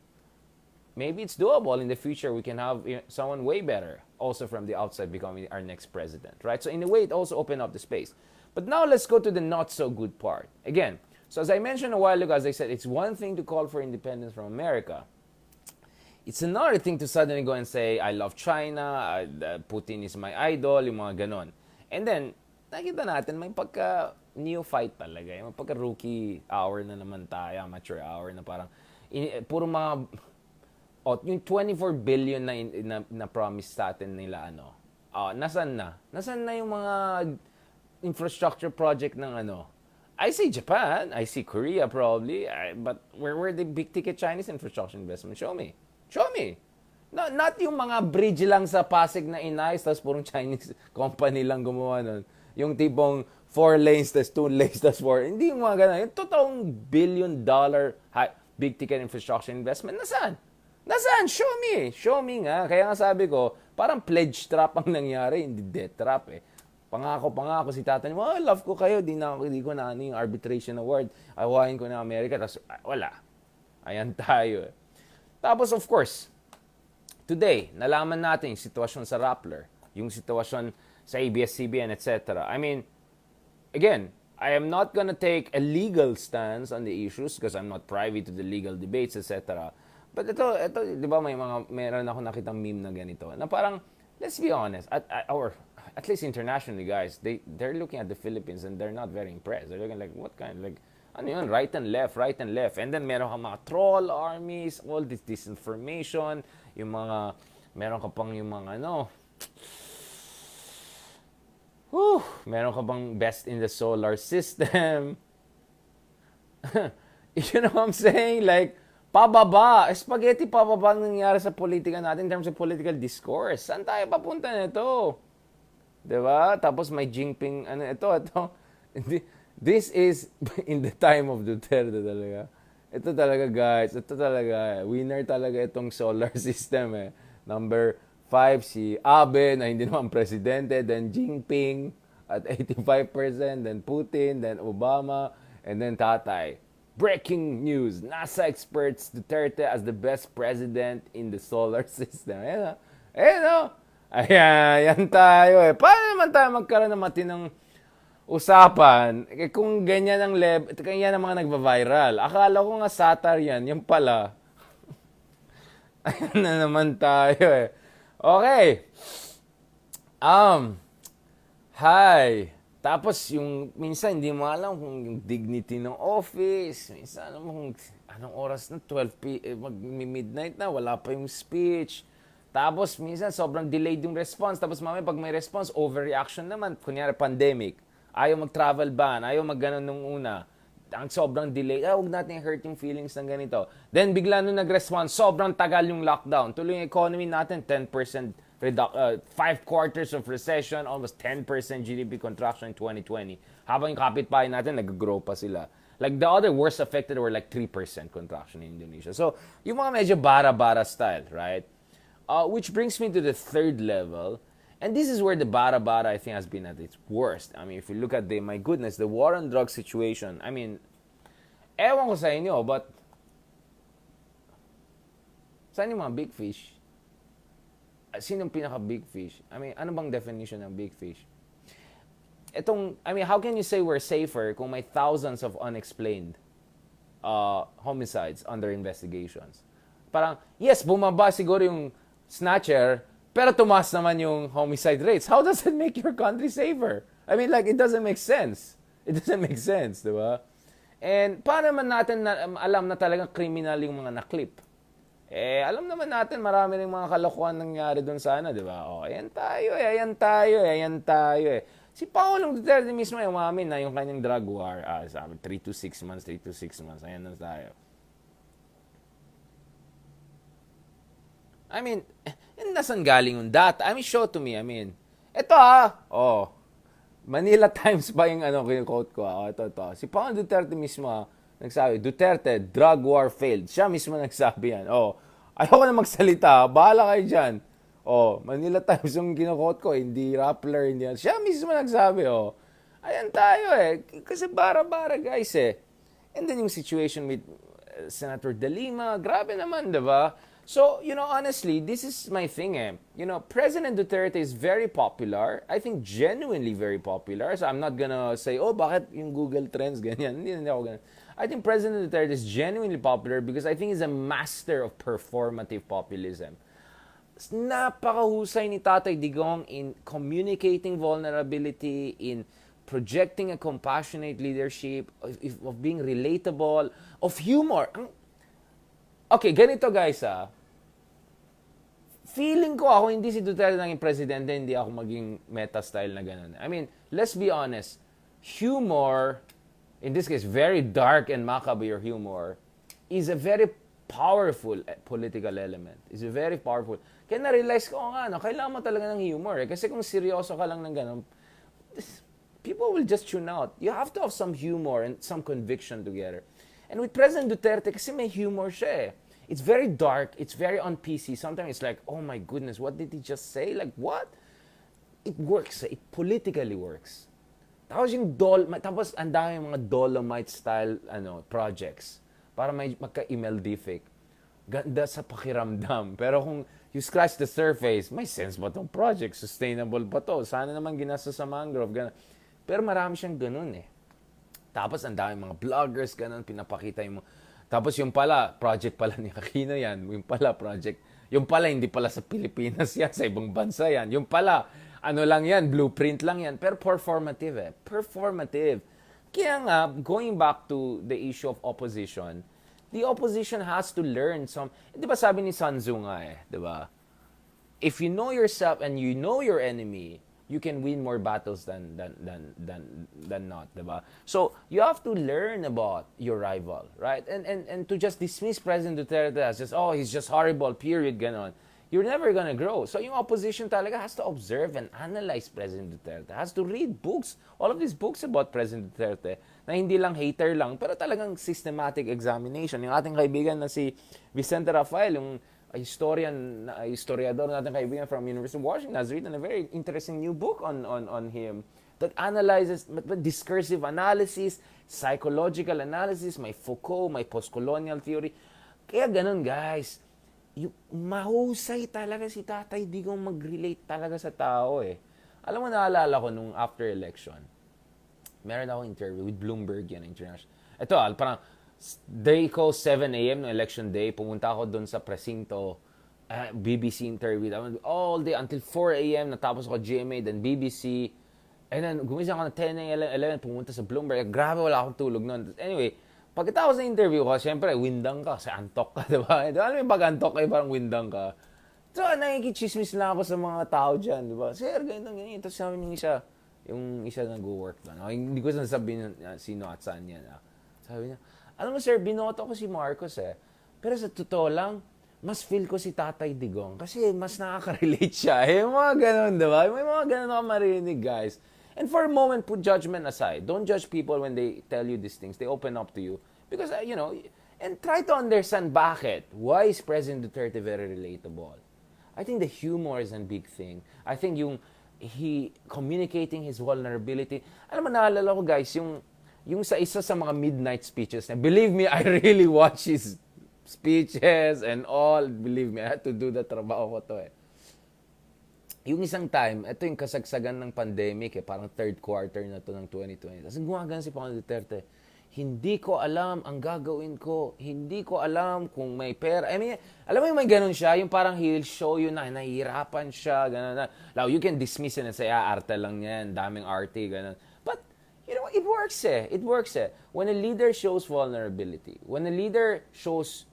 maybe it's doable in the future. We can have someone way better also from the outside becoming our next president, right? So in a way, it also opened up the space. But now let's go to the not so good part. Again, so as I mentioned a while ago, as I said, it's one thing to call for independence from America. It's another thing to suddenly go and say, I love China, Putin is my idol, yung mga ganon. And then, nakita natin, may pagka-neophyte talaga. May pagka-rookie hour na naman tayo, amateur hour na parang, puro mga, yung 24 billion na promise sa atin nila, nasan na? Nasan na yung mga infrastructure project ng I see Japan, I see Korea probably, but where the big ticket Chinese infrastructure investment? Show me. No, not yung mga bridge lang sa Pasig na inayos, tapos purong Chinese company lang gumawa nun. Yung tipong 4 lanes, tapos 2 lanes, tapos 4. Hindi yung mga ganun. Yung totoong billion-dollar big ticket infrastructure investment, nasaan? Show me nga. Kaya nga sabi ko, parang pledge trap ang nangyari, hindi death trap eh. Pangako si tatay mo, love ko kayo, di ko na yung arbitration award, awahin ko na Amerika, tapos wala. Ayan tayo eh. Tapos of course, today, nalaman natin yung sitwasyon sa Rappler, yung sitwasyon sa ABS-CBN, etc. I mean, again, I am not gonna take a legal stance on the issues because I'm not privy to the legal debates, etc. But ito, di ba meron ako nakitang meme na ganito, na parang, let's be honest, at least internationally, guys, they're looking at the Philippines and they're not very impressed. They're looking like, what kind, like, ano yun, right and left. And then meron kang mga troll armies, all this disinformation, meron ka pang yung mga, meron ka bang best in the solar system. You know what I'm saying? Like, spaghetti pababa ang nangyayari sa politika natin in terms of political discourse. Saan tayo papunta nito? Diba? Tapos may Jinping, ito. This is in the time of Duterte talaga. Ito talaga, guys. Winner talaga itong solar system eh. Number 5, si Abe, na hindi naman presidente. Then Jinping at 85%. Then Putin. Then Obama. And then Tatay. Breaking news. NASA experts Duterte as the best president in the solar system. Ayan o. Ayan tayo eh. Paano naman tayo magkaroon ng matinong usapan, kung ganyan ang ganyan ang mga nagva-viral. Akala ko nga satire yan, yung pala. Ayan na naman tayo eh. Okay. Um, Hi. Tapos yung minsan hindi mo alam kung yung dignity ng office. Minsan alam mo kung anong oras na 12 mag-midnight na wala pa yung speech. Tapos minsan sobrang delayed yung response. Tapos mamaya pag may response, overreaction naman. Kunyari pandemic. Ayaw mag-travel ban. Ayaw mag-ganon nung una. Ang sobrang delay. Huwag natin hurt yung feelings ng ganito. Then bigla nung nag-response, sobrang tagal yung lockdown. Tuloy yung economy natin, 10% 5 quarters of recession, almost 10% GDP contraction in 2020. Habang yung kapitbahay natin, nag-grow pa sila. Like the other worst affected were like 3% contraction in Indonesia. So, yung mga medyo bara-bara style, right? Which brings me to the third level. And this is where the bara-bara, I think, has been at its worst. I mean, if you look at my goodness, the war on drugs situation, I mean, ewan ko sa inyo, but saan yung mga big fish? Sinong pinaka-big fish? I mean, ano bang definition ng big fish? How can you say we're safer kung may thousands of unexplained homicides under investigations? Parang, yes, bumaba siguro yung snatcher, pero tumaas naman yung homicide rates. How does it make your country safer? I mean, like, it doesn't make sense. It doesn't make sense, di ba? And paano naman natin alam na talagang criminal yung mga naklip? Alam naman natin marami ring mga kalokohan nangyari doon sana, di ba? Ayan tayo eh. Si Pangulong Duterte mismo yung umamin na yung kanyang drug war, sabi, 3 to 6 months, ayan na tayo. I mean, nasan galing yung data? I mean, show to me, ito Manila Times pa yung quote ko. Ito. Si Pangulong Duterte mismo, nagsabi, Duterte, drug war failed. Siya mismo nagsabi yan. Ayoko na magsalita. Bahala kayo dyan. Manila Times yung kinukot ko. Hindi Rappler, hindi yan. Siya mismo nagsabi, Ayan tayo eh. Kasi bara-bara guys eh. And then yung situation with Senator De Lima, grabe naman, diba? So, honestly, this is my thing eh. President Duterte is very popular. I think genuinely very popular. So I'm not gonna say, bakit yung Google Trends ganyan? Hindi ako ganyan. I think President Duterte is genuinely popular because I think he's a master of performative populism. Napakahusay ni Tatay Digong in communicating vulnerability, in projecting a compassionate leadership, of being relatable, of humor. Okay, ganito guys feeling ko ako hindi si Duterte naging presidente, hindi ako maging meta-style na ganun. I mean, let's be honest. Humor, in this case, very dark and macabre humor, is a very powerful political element. It's a very powerful. Kaya na-realize ko kailangan mo talaga ng humor. Kasi kung seryoso ka lang ng ganun, people will just tune out. You have to have some humor and some conviction together. And with President Duterte, kasi may humor siya eh. It's very dark. It's very un-PC. Sometimes it's like, oh my goodness, what did he just say? Like, what? It works. It politically works. Tapos tapos ang dami mga Dolomite-style projects para magka-email defect. Ganda sa pakiramdam. Pero kung you scratch the surface, may sense ba itong project? Sustainable ba to? Sana naman ginasa sa mangrove. Ganun. Pero marami siyang ganun eh. Tapos ang dami mga vloggers, ganun, pinapakita yung tapos yung pala, project pala ni Aquino yan. Yung pala, project. Yung pala, hindi pala sa Pilipinas yan, sa ibang bansa yan. Yung pala, lang yan, blueprint lang yan. Pero performative eh. Performative. Kaya nga, going back to the issue of opposition, the opposition has to learn some, di ba sabi ni Sun Tzu nga di ba? If you know yourself and you know your enemy, you can win more battles than not, diba? So you have to learn about your rival, right? And to just dismiss President Duterte as just he's just horrible, period, ganon. You're never gonna grow. So yung opposition talaga has to observe and analyze President Duterte, has to read books, all of these books about President Duterte, na hindi lang hater lang, pero talagang systematic examination. Yung ating kaibigan na si Vicente Rafael, yung historiador natin kaibigan from University of Washington, has written a very interesting new book on him that analyzes discursive analysis, psychological analysis, may Foucault, may post-colonial theory. Kaya ganun guys, mahusay talaga si Tatay Digong mag-relate talaga sa tao eh. Alam mo, naalala ko nung after election, Meron akong interview with Bloomberg yan, international. Ito parang day ko 7 a.m. no election day, pumunta ako doon sa presinto, BBC interview, all day until 4 a.m. natapos ako GMA, then BBC, and then gumising ako ng 10 a.m. 11, pumunta sa Bloomberg. Grabe, wala akong tulog noon. Anyway, pagkatapos ng interview ko, syempre, windang ka, kasi antok ka, diba? Alam mo yung pag-antok ka, parang windang ka. So, nakikichismis lang ako sa mga tao dyan, diba? Sir, ganyan. Tapos sabi ng isa, yung isa nag-work doon. Hindi ko sasabihin sino at saan yan. Sabi niya, alam mo sir, binoto ko si Marcos Pero sa totoo lang, mas feel ko si Tatay Digong kasi mas nakaka-relate siya. Yung mga ganun, diba? May mga ganun ako marinig, guys. And for a moment, put judgment aside. Don't judge people when they tell you these things. They open up to you. Because, and try to understand bakit. Why is President Duterte very relatable? I think the humor is a big thing. I think he communicating his vulnerability. Alam mo, naalala ko, guys, yung sa isa sa mga midnight speeches niya. Believe me, I really watch his speeches and all. Believe me, I had to do the trabaho ko to Yung isang time, ito yung kasagsagan ng pandemic parang third quarter na to ng 2020. Tapos gumagana si Pangulong Duterte. Hindi ko alam ang gagawin ko. Hindi ko alam kung may pera. I mean, alam mo yung may ganun siya, yung parang he'll show you na nahihirapan siya, ganun na. Now, you can dismiss it and say, arte lang yan, daming arte, ganun. But, it works It works When a leader shows vulnerability, when a leader shows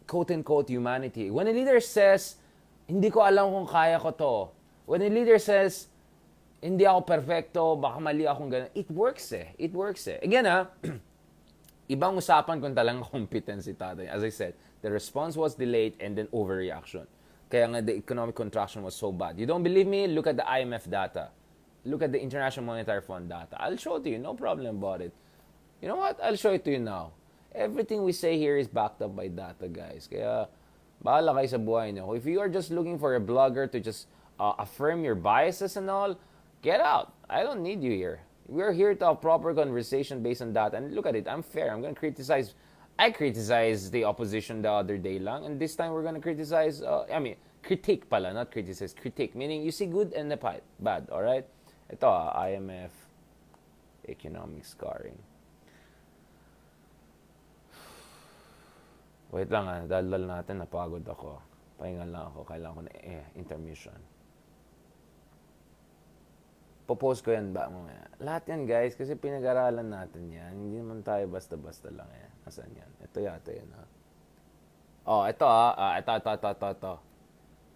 quote-unquote humanity, when a leader says, hindi ko alam kung kaya ko to, when a leader says, hindi ako perfecto, baka mali akong gano'n. It works It works Again ibang usapan kung talagang competence si tatay. As I said, the response was delayed and then overreaction. Kaya nga the economic contraction was so bad. You don't believe me? Look at the IMF data. Look at the International Monetary Fund data. I'll show it to you. No problem about it. You know what? I'll show it to you now. Everything we say here is backed up by data, guys. Kaya bahala kayo sa buhay niyo. If you are just looking for a blogger to just affirm your biases and all, get out. I don't need you here. We're here to have proper conversation based on that. And look at it. I'm fair. I'm going to criticize. I criticized the opposition the other day lang. And this time we're going to criticize. Critique pala, not criticize. Critique. Meaning you see good and bad. Alright? Ito IMF economic scarring. Wait lang daldal natin. Napagod ako. Pahinga lang ako. Kailangan ko na intermission. Popost ko yan ba mamaya? Lahat yan, guys, kasi pinag-aralan natin yan. Hindi naman tayo basta-basta lang Nasaan yan? Ito yata yan, ito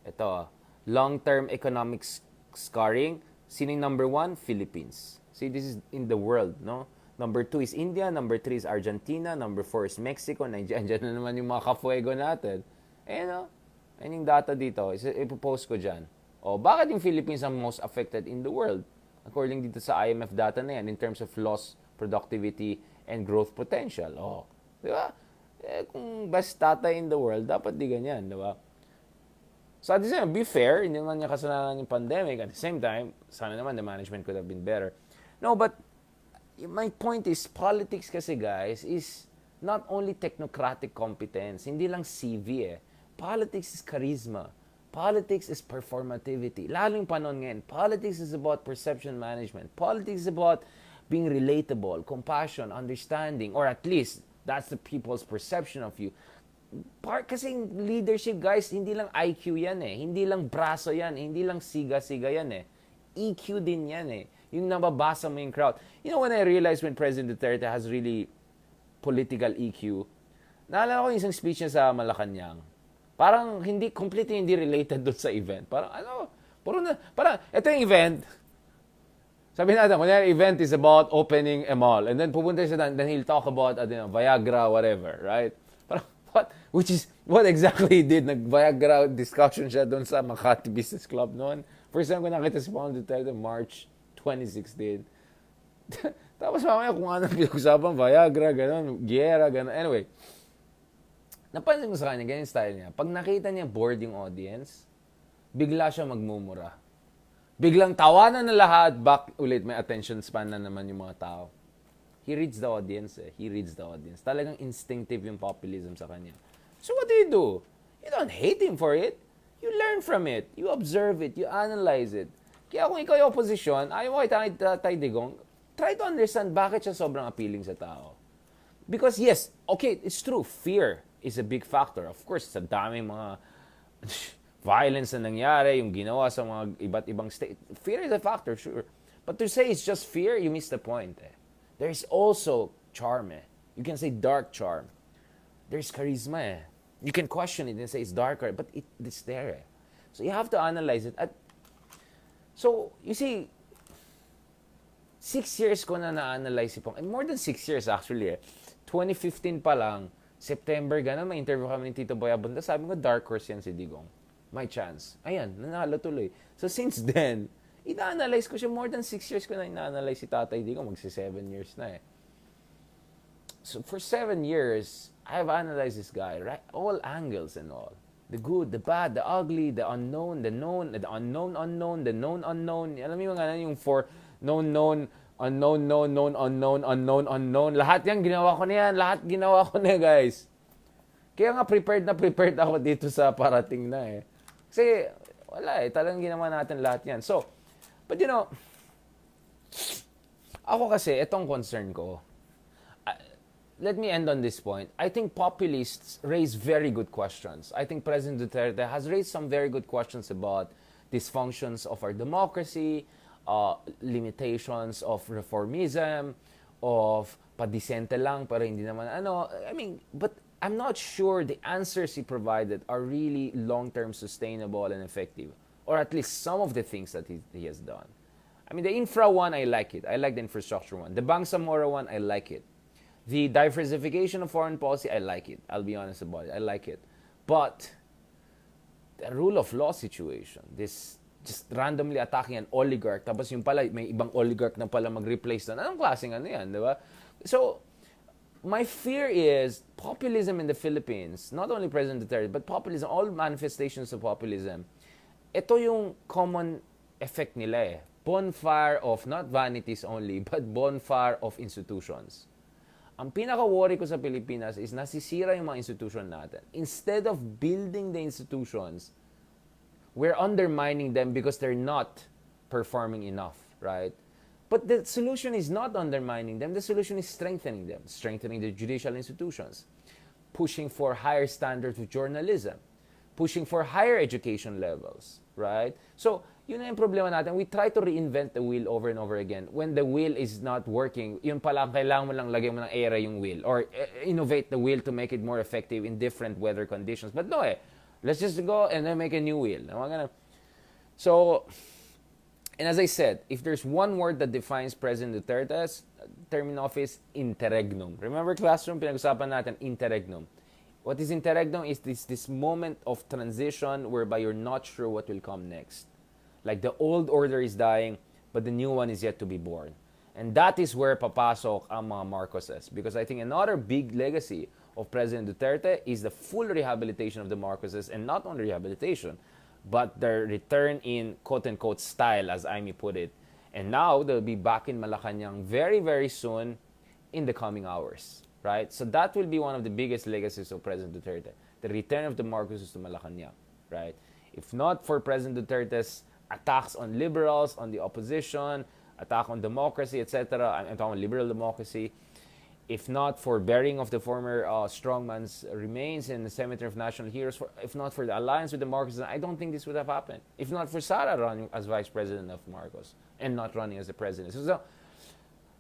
Ito, long-term economic scarring. Sino yung number 1? Philippines. See, this is in the world, no? Number 2 is India. Number 3 is Argentina. Number 4 is Mexico. Nandiyan na naman yung mga kafuego natin. Ayun yung data dito. Ipopost ko dyan. Bakit yung Philippines ang most affected in the world? According dito sa IMF data na yan, in terms of loss, productivity, and growth potential. Di ba? Kung best data in the world, dapat di ganyan, di ba? So at the same time, be fair, hindi naman niya kasalanan yung pandemic. At the same time, sana naman the management could have been better. No, but my point is, politics kasi, guys, is not only technocratic competence, hindi lang CV Politics is charisma. Politics is performativity. Lalo yung panahon ngayon. Politics is about perception management. Politics is about being relatable, compassion, understanding, or at least that's the people's perception of you. Kasi leadership, guys, hindi lang IQ yan Hindi lang braso yan. Hindi lang siga-siga yan EQ din yan Yung nababasa mo yung crowd. You know, when I realized when President Duterte has really political EQ, naalala ko yung isang speech niya sa Malacanang. Parang completely hindi related doon sa event. Parang ito yung event. Sabi natin, event is about opening a mall. And then pupunta siya then he'll talk about, Viagra, whatever, right? Parang, which is what exactly he did. Nag-Viagra discussion siya doon sa Makati Business Club noon. First time ko nakita si Pangulong Duterte, March 2016. Tapos mamaya kung ano pinag-usapan, Viagra, gano'n, Giera, gano'n. Anyway, napansin ko sa kanya, ganyan style niya. Pag nakita niya bored yung audience, bigla siya magmumura. Biglang tawanan na lahat, back ulit, may attention span na naman yung mga tao. He reads the audience He reads the audience. Talagang instinctive yung populism sa kanya. So what do? You don't hate him for it. You learn from it. You observe it. You analyze it. Kaya kung ikaw yung opposition, ayaw mo kay Tatay Digong, try to understand bakit siya sobrang appealing sa tao. Because yes, okay, it's true, fear is a big factor. Of course, sa daming mga violence na nangyari, yung ginawa sa mga iba't ibang state. Fear is a factor, sure. But to say it's just fear, you miss the point. There's also charm. You can say dark charm. There's charisma. You can question it and say it's darker, but it's there. So you have to analyze it. So, you see, 6 years ko na na-analyze si Pong. More than 6 years actually. 2015 pa lang, September, gano'n, may interview kami ni Tito Boy Abunda. Sabi ko, dark horse yan si Digong. My chance. Ayan, nanalo tuloy. So, since then, ina-analyze ko siya. More than 6 years ko na ina-analyze si Tatay Digong. Magsi 7 years na So, for 7 years, I have analyzed this guy, right? All angles and all. The good, the bad, the ugly, the unknown, the known, the unknown, unknown, the known, unknown. Alam mo yung for known, known, unknown, known, known, unknown, unknown, unknown. Lahat yan, ginawa ko na yan. Lahat ginawa ko na, guys. Kaya nga prepared ako dito sa parating na Kasi, wala talagang ginawa natin lahat yan. So, but ako kasi, itong concern ko, let me end on this point. I think populists raise very good questions. I think President Duterte has raised some very good questions about dysfunctions of our democracy, limitations of reformism, of padisente lang pero hindi naman but I'm not sure the answers he provided are really long-term sustainable and effective, or at least some of the things that he has done. I mean, the Infra one, I like it. I like the infrastructure one. The Bangsamoro one, I like it. The diversification of foreign policy, I like it. I'll be honest about it. I like it. But the rule of law situation, this just randomly attacking an oligarch, tapos yung pala, may ibang oligarch na pala mag-replace doon. Anong klaseng yan, di ba? So, my fear is populism in the Philippines, not only President Duterte, but populism, all manifestations of populism, ito yung common effect nila bonfire of not vanities only, but bonfire of institutions. Ang pinaka-worry ko sa Pilipinas is nasisira yung mga institution natin. Instead of building the institutions, we're undermining them because they're not performing enough, right? But the solution is not undermining them. The solution is strengthening them, strengthening the judicial institutions, pushing for higher standards of journalism, pushing for higher education levels, right? So, yun na yung problema natin. We try to reinvent the wheel over and over again. When the wheel is not working, yun pala, kailangan mo lang lagyan mo ng era yung wheel or innovate the wheel to make it more effective in different weather conditions. But no let's just go and then make a new wheel. So, and as I said, if there's one word that defines President Duterte's term in office, interregnum. Remember classroom, pinag-usapan natin, interregnum. What is interregnum is this moment of transition whereby you're not sure what will come next. Like the old order is dying, but the new one is yet to be born. And that is where papasok ang mga Marcoses. Because I think another big legacy of President Duterte is the full rehabilitation of the Marcoses, and not only rehabilitation, but their return in quote-unquote style, as Amy put it. And now, they'll be back in Malacanang very, very soon in the coming hours, right? So that will be one of the biggest legacies of President Duterte, the return of the Marcoses to Malacanang, right? If not for President Duterte's attacks on liberals, on the opposition, attack on democracy, etc., I'm talking liberal democracy, if not for burying of the former strongman's remains in the Cemetery of National Heroes, if not for the alliance with the Marcos, I don't think this would have happened. If not for Sara running as vice president of Marcos and not running as the president.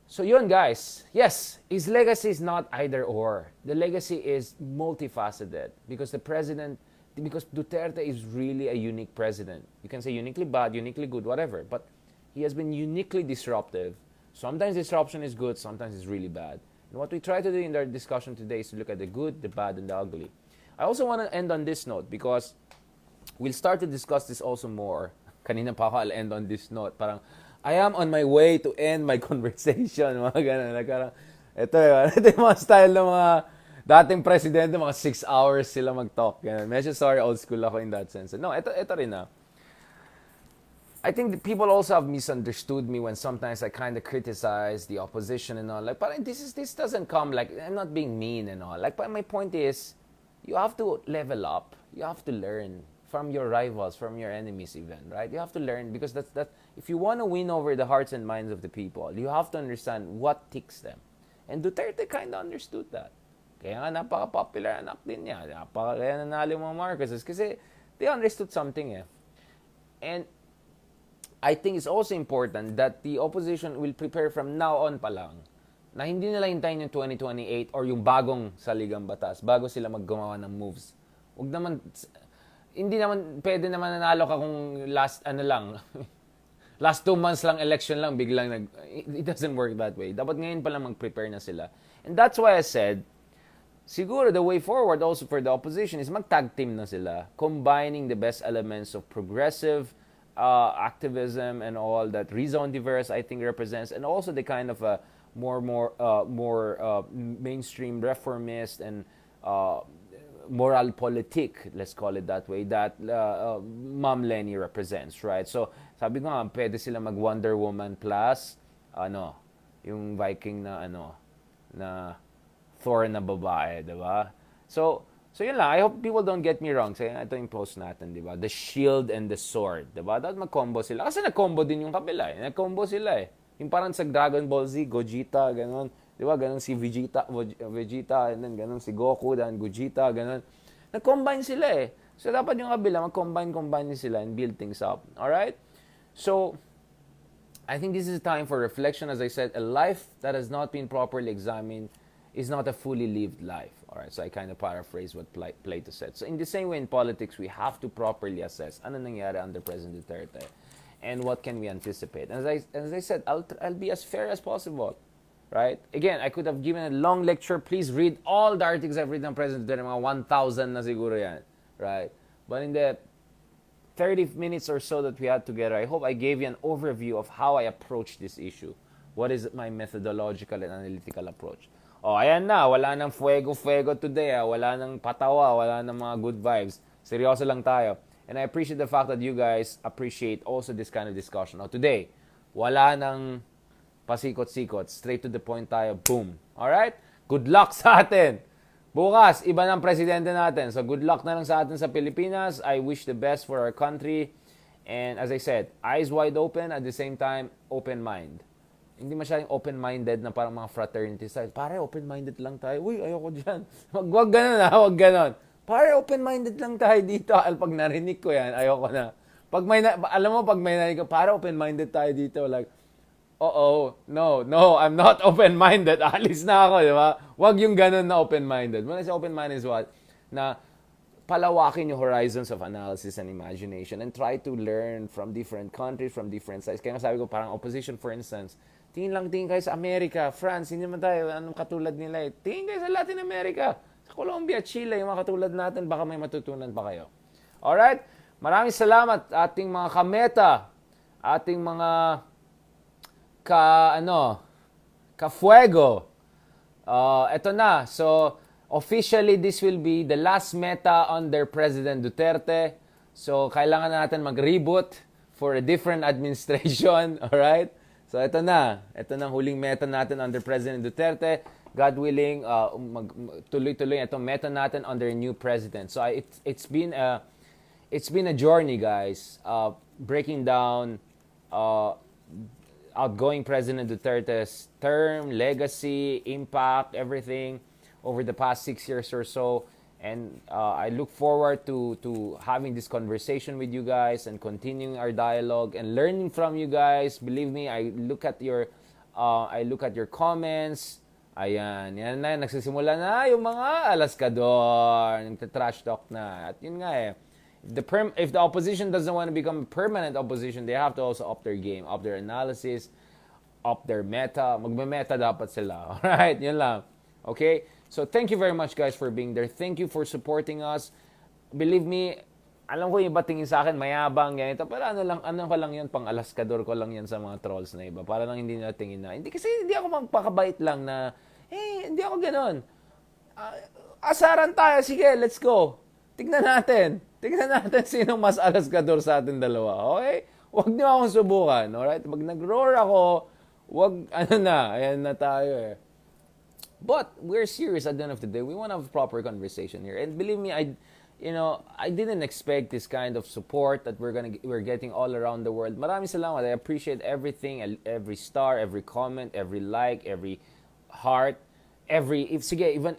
So yun, guys. Yes, his legacy is not either or. The legacy is multifaceted because because Duterte is really a unique president. You can say uniquely bad, uniquely good, whatever, but he has been uniquely disruptive. Sometimes disruption is good, sometimes it's really bad. And what we try to do in our discussion today is to look at the good, the bad, and the ugly. I also want to end on this note because we'll start to discuss this also more. Kanina pa ako, I'll end on this note. Parang, I am on my way to end my conversation. Mga ganun. Ito yung mga style ng mga dating presidente, mga 6 hours sila mag-talk. Ganun. Medyo sorry, old school ako in that sense. No, ito rin na. I think that people also have misunderstood me when sometimes I kind of criticize the opposition and all. Like, but this doesn't come like, I'm not being mean and all. Like, but my point is, you have to level up. You have to learn from your rivals, from your enemies even, right? You have to learn because that if you want to win over the hearts and minds of the people, you have to understand what ticks them. And Duterte kind of understood that. Kaya nga napaka-popular anak din niya. Kaya nanalo mga Marcoses kasi they understood something eh. And I think it's also important that the opposition will prepare from now on pa lang na hindi nila hintayin yung 2028 or yung bagong saligang batas bago sila maggumawa ng moves. Huwag naman, hindi naman, pwede naman nanalo ka kung last 2 months lang, election lang, biglang it doesn't work that way. Dapat ngayon pa lang mag-prepare na sila. And that's why I said, siguro the way forward also for the opposition is mag-tag team na sila, combining the best elements of progressive activism and all that Rizon Diverse I think represents, and also the kind of more mainstream reformist and moral politik, let's call it that way, that Ma'am Lenny represents, right? So sabi ko nga, pwede sila mag Wonder Woman plus yung Viking na Thor na babae, diba? So yun lang, I hope people don't get me wrong. Say, ito yung post natin, di ba? The shield and the sword, di ba? Dapat mag-combo sila. Kasi nag-combo din yung kabila eh. Nag-combo sila eh. Yung parang sa Dragon Ball Z, Gogeta, gano'n. Di ba? Gano'n si Vegeta, and then gano'n si Goku, dan Gogeta, gano'n. Nag-combine sila eh. So dapat yung kabila, mag-combine sila and build things up. Alright? So, I think this is a time for reflection. As I said, a life that has not been properly examined is not a fully lived life. All right, so I kind of paraphrase what Plato said. So in the same way in politics, we have to properly assess ano nangyari under President Duterte and what can we anticipate. And as I said, I'll be as fair as possible, right? Again, I could have given a long lecture. Please read all the articles I've written on President Duterte, mga 1,000 na siguro yan, right? But in the 30 minutes or so that we had together, I hope I gave you an overview of how I approach this issue. What is my methodological and analytical approach? Oh, ayan na. Wala nang fuego today. Wala nang patawa. Wala nang mga good vibes. Seryoso lang tayo. And I appreciate the fact that you guys appreciate also this kind of discussion. Now, today, wala nang pasikot-sikot. Straight to the point tayo. Boom. Alright? Good luck sa atin. Bukas, iba ng presidente natin. So, good luck na lang sa atin sa Pilipinas. I wish the best for our country. And as I said, eyes wide open, at the same time, open mind. Hindi masyadong open-minded na parang mga fraternity style. Pare, open-minded lang tayo. Uy, ayoko dyan. Wag ganun wag ganun. Pare, open-minded lang tayo dito. Pag narinig ko yan, ayoko na. Alam mo, pag may narinig ko, pare, open-minded tayo dito. Like, no, I'm not open-minded. Alis na ako, di ba? Wag yung ganun na open-minded. When I say open-minded is what? Na palawakin yung horizons of analysis and imagination and try to learn from different countries, from different sides. Kaya sabi ko, parang opposition, for instance, tingin kayo sa Amerika, France, hindi naman tayo, anong katulad nila eh. Tingin kayo sa Latin America, sa Colombia, Chile, yung mga katulad natin, baka may matutunan pa kayo. Alright? Maraming salamat ating mga kameta, ating mga ka-fuego. Eto na, so, officially, this will be the last meta under President Duterte. So, kailangan natin mag-reboot for a different administration, alright? So, ito na huling meta natin under President Duterte. God willing, tuloy-tuloy itong meta natin under a new president. So, it's been a journey, guys, breaking down outgoing President Duterte's term, legacy, impact, everything over the past 6 years or so. And I look forward to having this conversation with you guys and continuing our dialogue and learning from you guys. Believe me, I look at your comments. Ayan, yan na, nagsisimula na yung mga alaskador, nagtatrash talk na. At yun nga eh, if the opposition doesn't want to become a permanent opposition, they have to also up their game, up their analysis, up their meta. Magme-meta dapat sila. Alright, yun lang. Okay? So, thank you very much, guys, for being there. Thank you for supporting us. Believe me, alam ko yung iba tingin sa akin, mayabang, ganito. Pero ano ko lang yan, pang alaskador ko lang yan sa mga trolls na iba. Para lang hindi nila tingin na. Kasi hindi ako magpakabait lang na, hey, hindi ako ganon. Asaran tayo, sige, let's go. Tignan natin sino mas alaskador sa atin dalawa. Okay? Huwag niyo akong subukan. Alright? Pag nag-roar ako, ayan na tayo eh. But we're serious at the end of the day. We want to have a proper conversation here. And believe me, I didn't expect this kind of support that we're getting all around the world. Maraming salamat. I appreciate everything, every star, every comment, every like, every heart, sige, even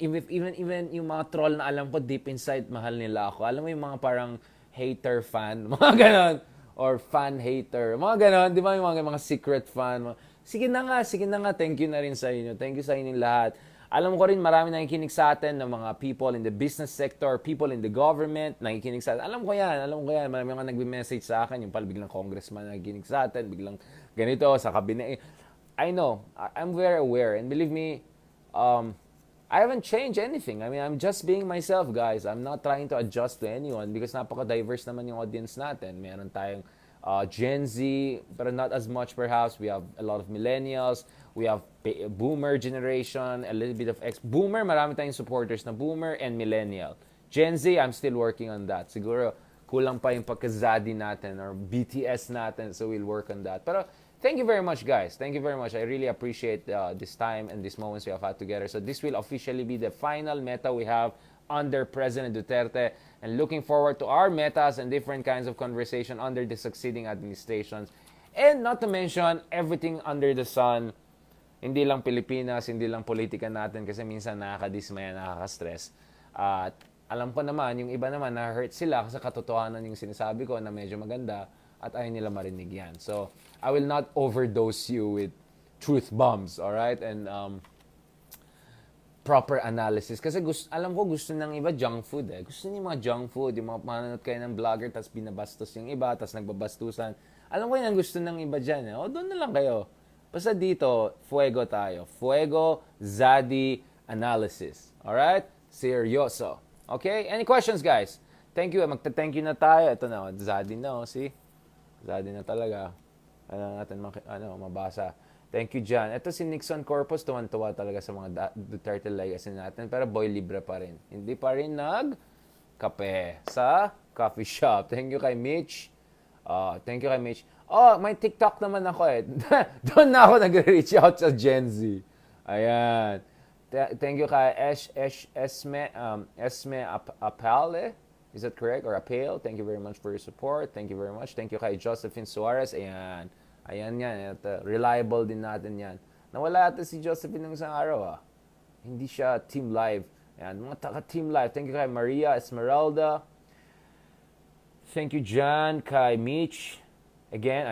yung mga troll na alam ko deep inside mahal nila ako. Alam mo yung mga parang hater fan, mga ganon, or fan hater, mga ganon, di ba yung mga secret fan. Sige na nga, thank you na rin sa inyo. Thank you sa inyong lahat. Alam ko rin marami nakikinig sa atin ng mga people in the business sector, people in the government, nakikinig sa atin. Alam ko yan. Marami mga nagme-message sa akin, yung pala biglang congressman nakikinig sa atin, biglang ganito, sa kabinet. I know. I'm very aware. And believe me, I haven't changed anything. I mean, I'm just being myself, guys. I'm not trying to adjust to anyone because napaka-diverse naman yung audience natin. Meron tayong Gen Z, but not as much perhaps. We have a lot of millennials. We have boomer generation, a little bit of boomer. Marami tayong supporters na boomer and millennial. Gen Z, I'm still working on that. Siguro kulang pa yung pagka-Zadi natin or BTS natin, so we'll work on that. Pero thank you very much, guys. Thank you very much. I really appreciate this time and these moments we have had together. So this will officially be the final meta we have under President Duterte, and looking forward to our metas and different kinds of conversation under the succeeding administrations. And not to mention everything under the sun. Hindi lang Pilipinas, hindi lang politika natin kasi minsan nakakadismaya, nakaka-stress. At alam ko naman, yung iba naman na-hurt sila kasi katotohanan yung sinasabi ko na medyo maganda at ayaw nila marinig yan. So, I will not overdose you with truth bombs, alright? And proper analysis. Kasi alam ko gusto ng iba junk food eh. Gusto niyo mga junk food, yung mga manonood kayo ng vlogger, tapos binabastos yung iba, tapos nagbabastusan. Alam ko yan ang gusto ng iba dyan eh. O, doon na lang kayo. Basta dito, fuego tayo. Fuego, Zadi, analysis. Alright? Seryoso. Okay? Any questions, guys? Thank you. Magta-thank you na tayo. Ito na, Zadi na, see? Zadi na talaga. Ano natin mabasa. Thank you, John. Ito si Nixon Corpus, tuwan-tuwa talaga sa mga Duterte legacy natin. Pero boy, libre pa rin. Hindi pa rin nag-kape sa coffee shop. Thank you kay Mitch. Thank you kay Mitch. May TikTok naman ako eh. Doon na ako nag-reach out sa Gen Z. Ayan. Thank you kay Esme Apale. Is that correct? Or Apale? Thank you very much for your support. Thank you very much. Thank you kay Josephine Suarez. Ayan. Ayan yan. Reliable din natin yan. Nawala ata si Josephine ng isang araw Hindi siya Team Live. Ayan. Mga taga-Team Live. Thank you kay Maria Esmeralda. Thank you, John. Kay Mitch. Again,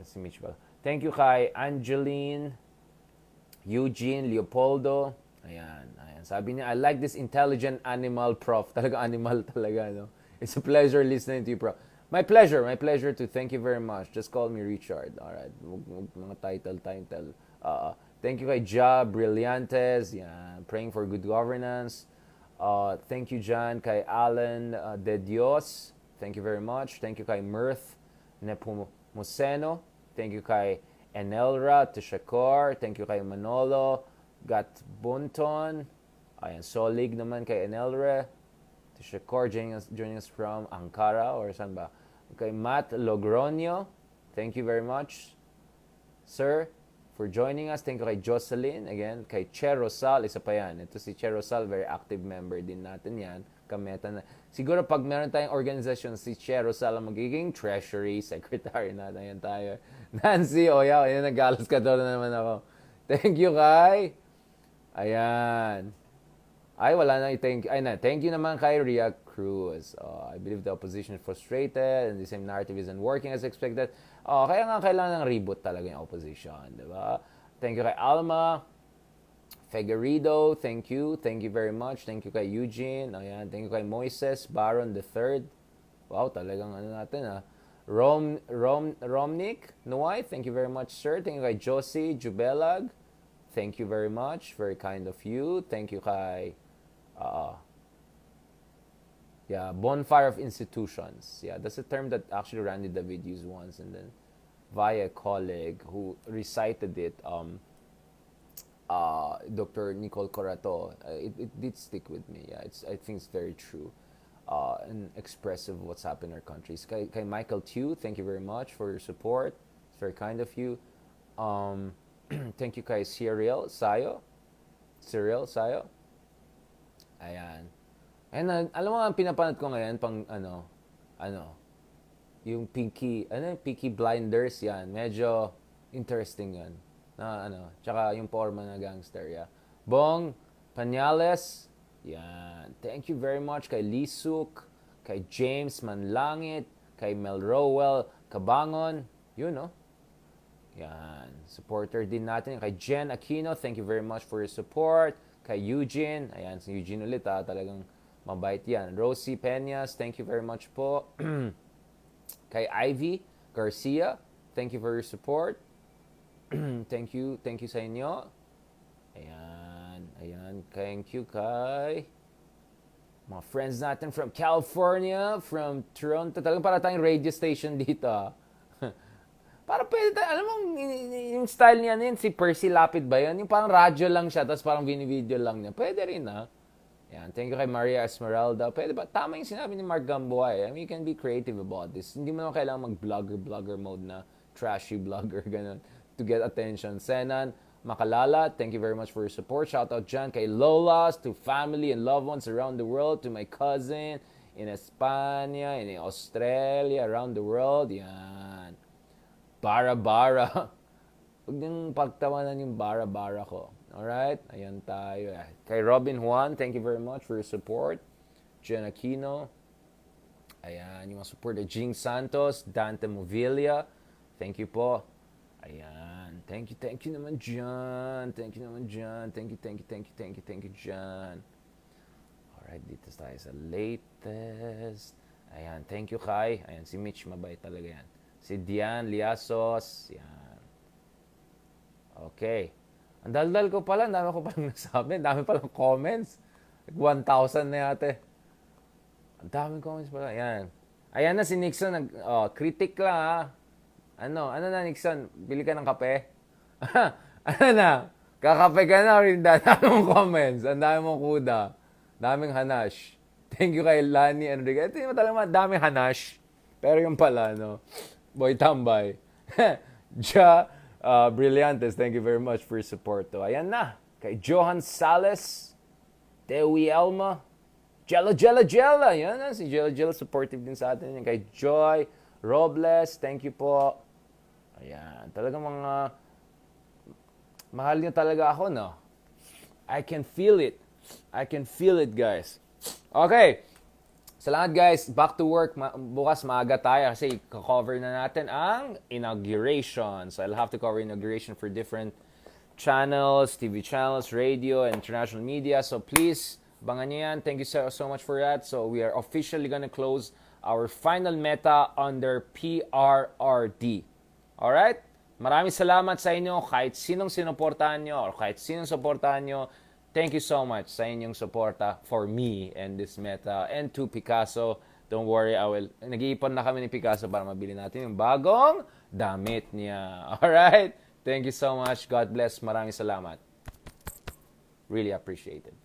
si Mitch ba? Thank you kay Angeline, Eugene, Leopoldo. Ayan. Sabi niya, I like this intelligent animal, Prof. Talaga animal talaga, no? It's a pleasure listening to you, Prof. My pleasure to. Thank you very much. Just call me Richard. Alright. Mga title. Thank you kay Ja Brillantes. Yeah, praying for good governance. Thank you, John. Kay Alan De Dios. Thank you very much. Thank you kay Mirth Nepomuceno. Thank you kay Enelra Tishakor. Thank you kay Manolo Gatbunton. Ayan, Solig naman kay Enelra Tishakor, joining us from Ankara or saan ba? Kay Matt Logroño. Thank you very much, sir, for joining us. Thank you kay Jocelyn. Again, kay Che Rosal. Isa pa yan. Ito si Che Rosal, very active member din natin yan. Kameta na. Siguro pag meron tayong organization, si Che Rosal ang magiging treasury secretary natin. Ayan tayo. Nancy, ayan, nagalas ka doon na naman ako. Thank you kay. Ayan. Ay, wala na. Thank you naman kay Ria Cruz. I believe the opposition is frustrated and the same narrative isn't working as expected. Kaya nga kailangan ng reboot talaga yung opposition. Diba? Thank you kay Alma. Figueredo, thank you. Thank you very much. Thank you kay Eugene. Ayan. Thank you kay Moises Baron III. Wow, talagang natin Romnick Noy, thank you very much, sir. Thank you kay Josie Jubelag. Thank you very much. Very kind of you. Thank you kay Bonfire of Institutions. Yeah, that's a term that actually Randy David used once, and then via a colleague who recited it, Dr. Nicole Corato. It did stick with me. Yeah, I think it's very true and expressive of what's happened in our countries. Kay Michael Tew, thank you very much for your support. It's very kind of you. Thank you kay Cyril Sayo. Ayan. And alam mo ang pinapanood ko ngayon, pang yung Peaky Blinders, yan. Medyo interesting yan. Tsaka yung forma na gangster, yeah. Bong Panyales, yan. Thank you very much kay Lisuk, kay James Manlangit, kay Mel Rowell Kabangon, yun, no? Yan. Supporter din natin. Kay Jen Aquino, thank you very much for your support. Kay Eugene, ayan, si Eugene ulit, talagang mabait yan. Rosie Peñas, thank you very much po. Kay Ivy Garcia, thank you for your support. thank you sa inyo. Ayan, thank you kay mga friends natin from California, from Toronto. Talagang para tayong radio station dito. Para pwede tayo, alam mo, yung style niya na yun, si Percy Lapid ba yun? Yung parang radyo lang siya, tapos parang binivideo lang niya. Pwede rin, Yan, thank you kay Maria Esmeralda. Pwede ba? Tama yung sinabi ni Mark Gamboa. I mean, you can be creative about this. Hindi mo naman kailangan mag-blogger mode na trashy blogger, ganun, to get attention. Senan Makalala, thank you very much for your support. Shout out dyan kay Lolas, to family and loved ones around the world, to my cousin in Espanya, in Australia, around the world. Yan. Bara-bara. Huwag niyong pagtawanan yung bara-bara ko. Alright? Ayan tayo. Kay Robin Juan, thank you very much for your support. Jen Aquino. Ayan, yung support of Jing Santos, Dante Movilla. Thank you po. Ayan. Thank you naman dyan. Thank you, dyan. Alright, dito tayo sa latest. Ayan, thank you kay. Ayan, si Mitch, mabait talaga yan. Si Dian Liasos. Yan. Okay. Ang daldal ko pala, ang dami ko palang nasabi. Ang dami palang comments. Like 1,000 na yate. Ang daming comments pala. Yan. Ayan na si Nixon. Critic lang, ha. Ano na, Nixon? Bili ka ng kape? Ano na? Kakape ka na, Rinda. Ang dami mong comments. Ang dami mong kuda. Daming hanash. Thank you kay Lani Enriquez. Ito yung talagang daming hanash. Pero yung pala, Boy Tambay. Brillantes, thank you very much for your support. Ayan na. Kay Johan Sales, Dewi Elma, Jella. Ayan na, si Jella supportive din sa atin. Kay Joy Robles, thank you po. Ayan, talagang mga mahal niyo talaga ako, I can feel it. Guys. Okay. Salamat guys, back to work. Bukas maaga tayo kasi cover na natin ang inauguration. So I'll have to cover inauguration for different channels, TV channels, radio, and international media. So please, bangan nyo yan. Thank you so much for that. So we are officially gonna close our final meta under PRRD. Alright? Maraming salamat sa inyo kahit sinong sinuportahan nyo or kahit sinong suportahan nyo. Thank you so much sa inyong suporta for me and this meta and to Picasso. Don't worry, nag-iipon na kami ni Picasso para mabili natin yung bagong damit niya. Alright? Thank you so much. God bless. Maraming salamat. Really appreciate it.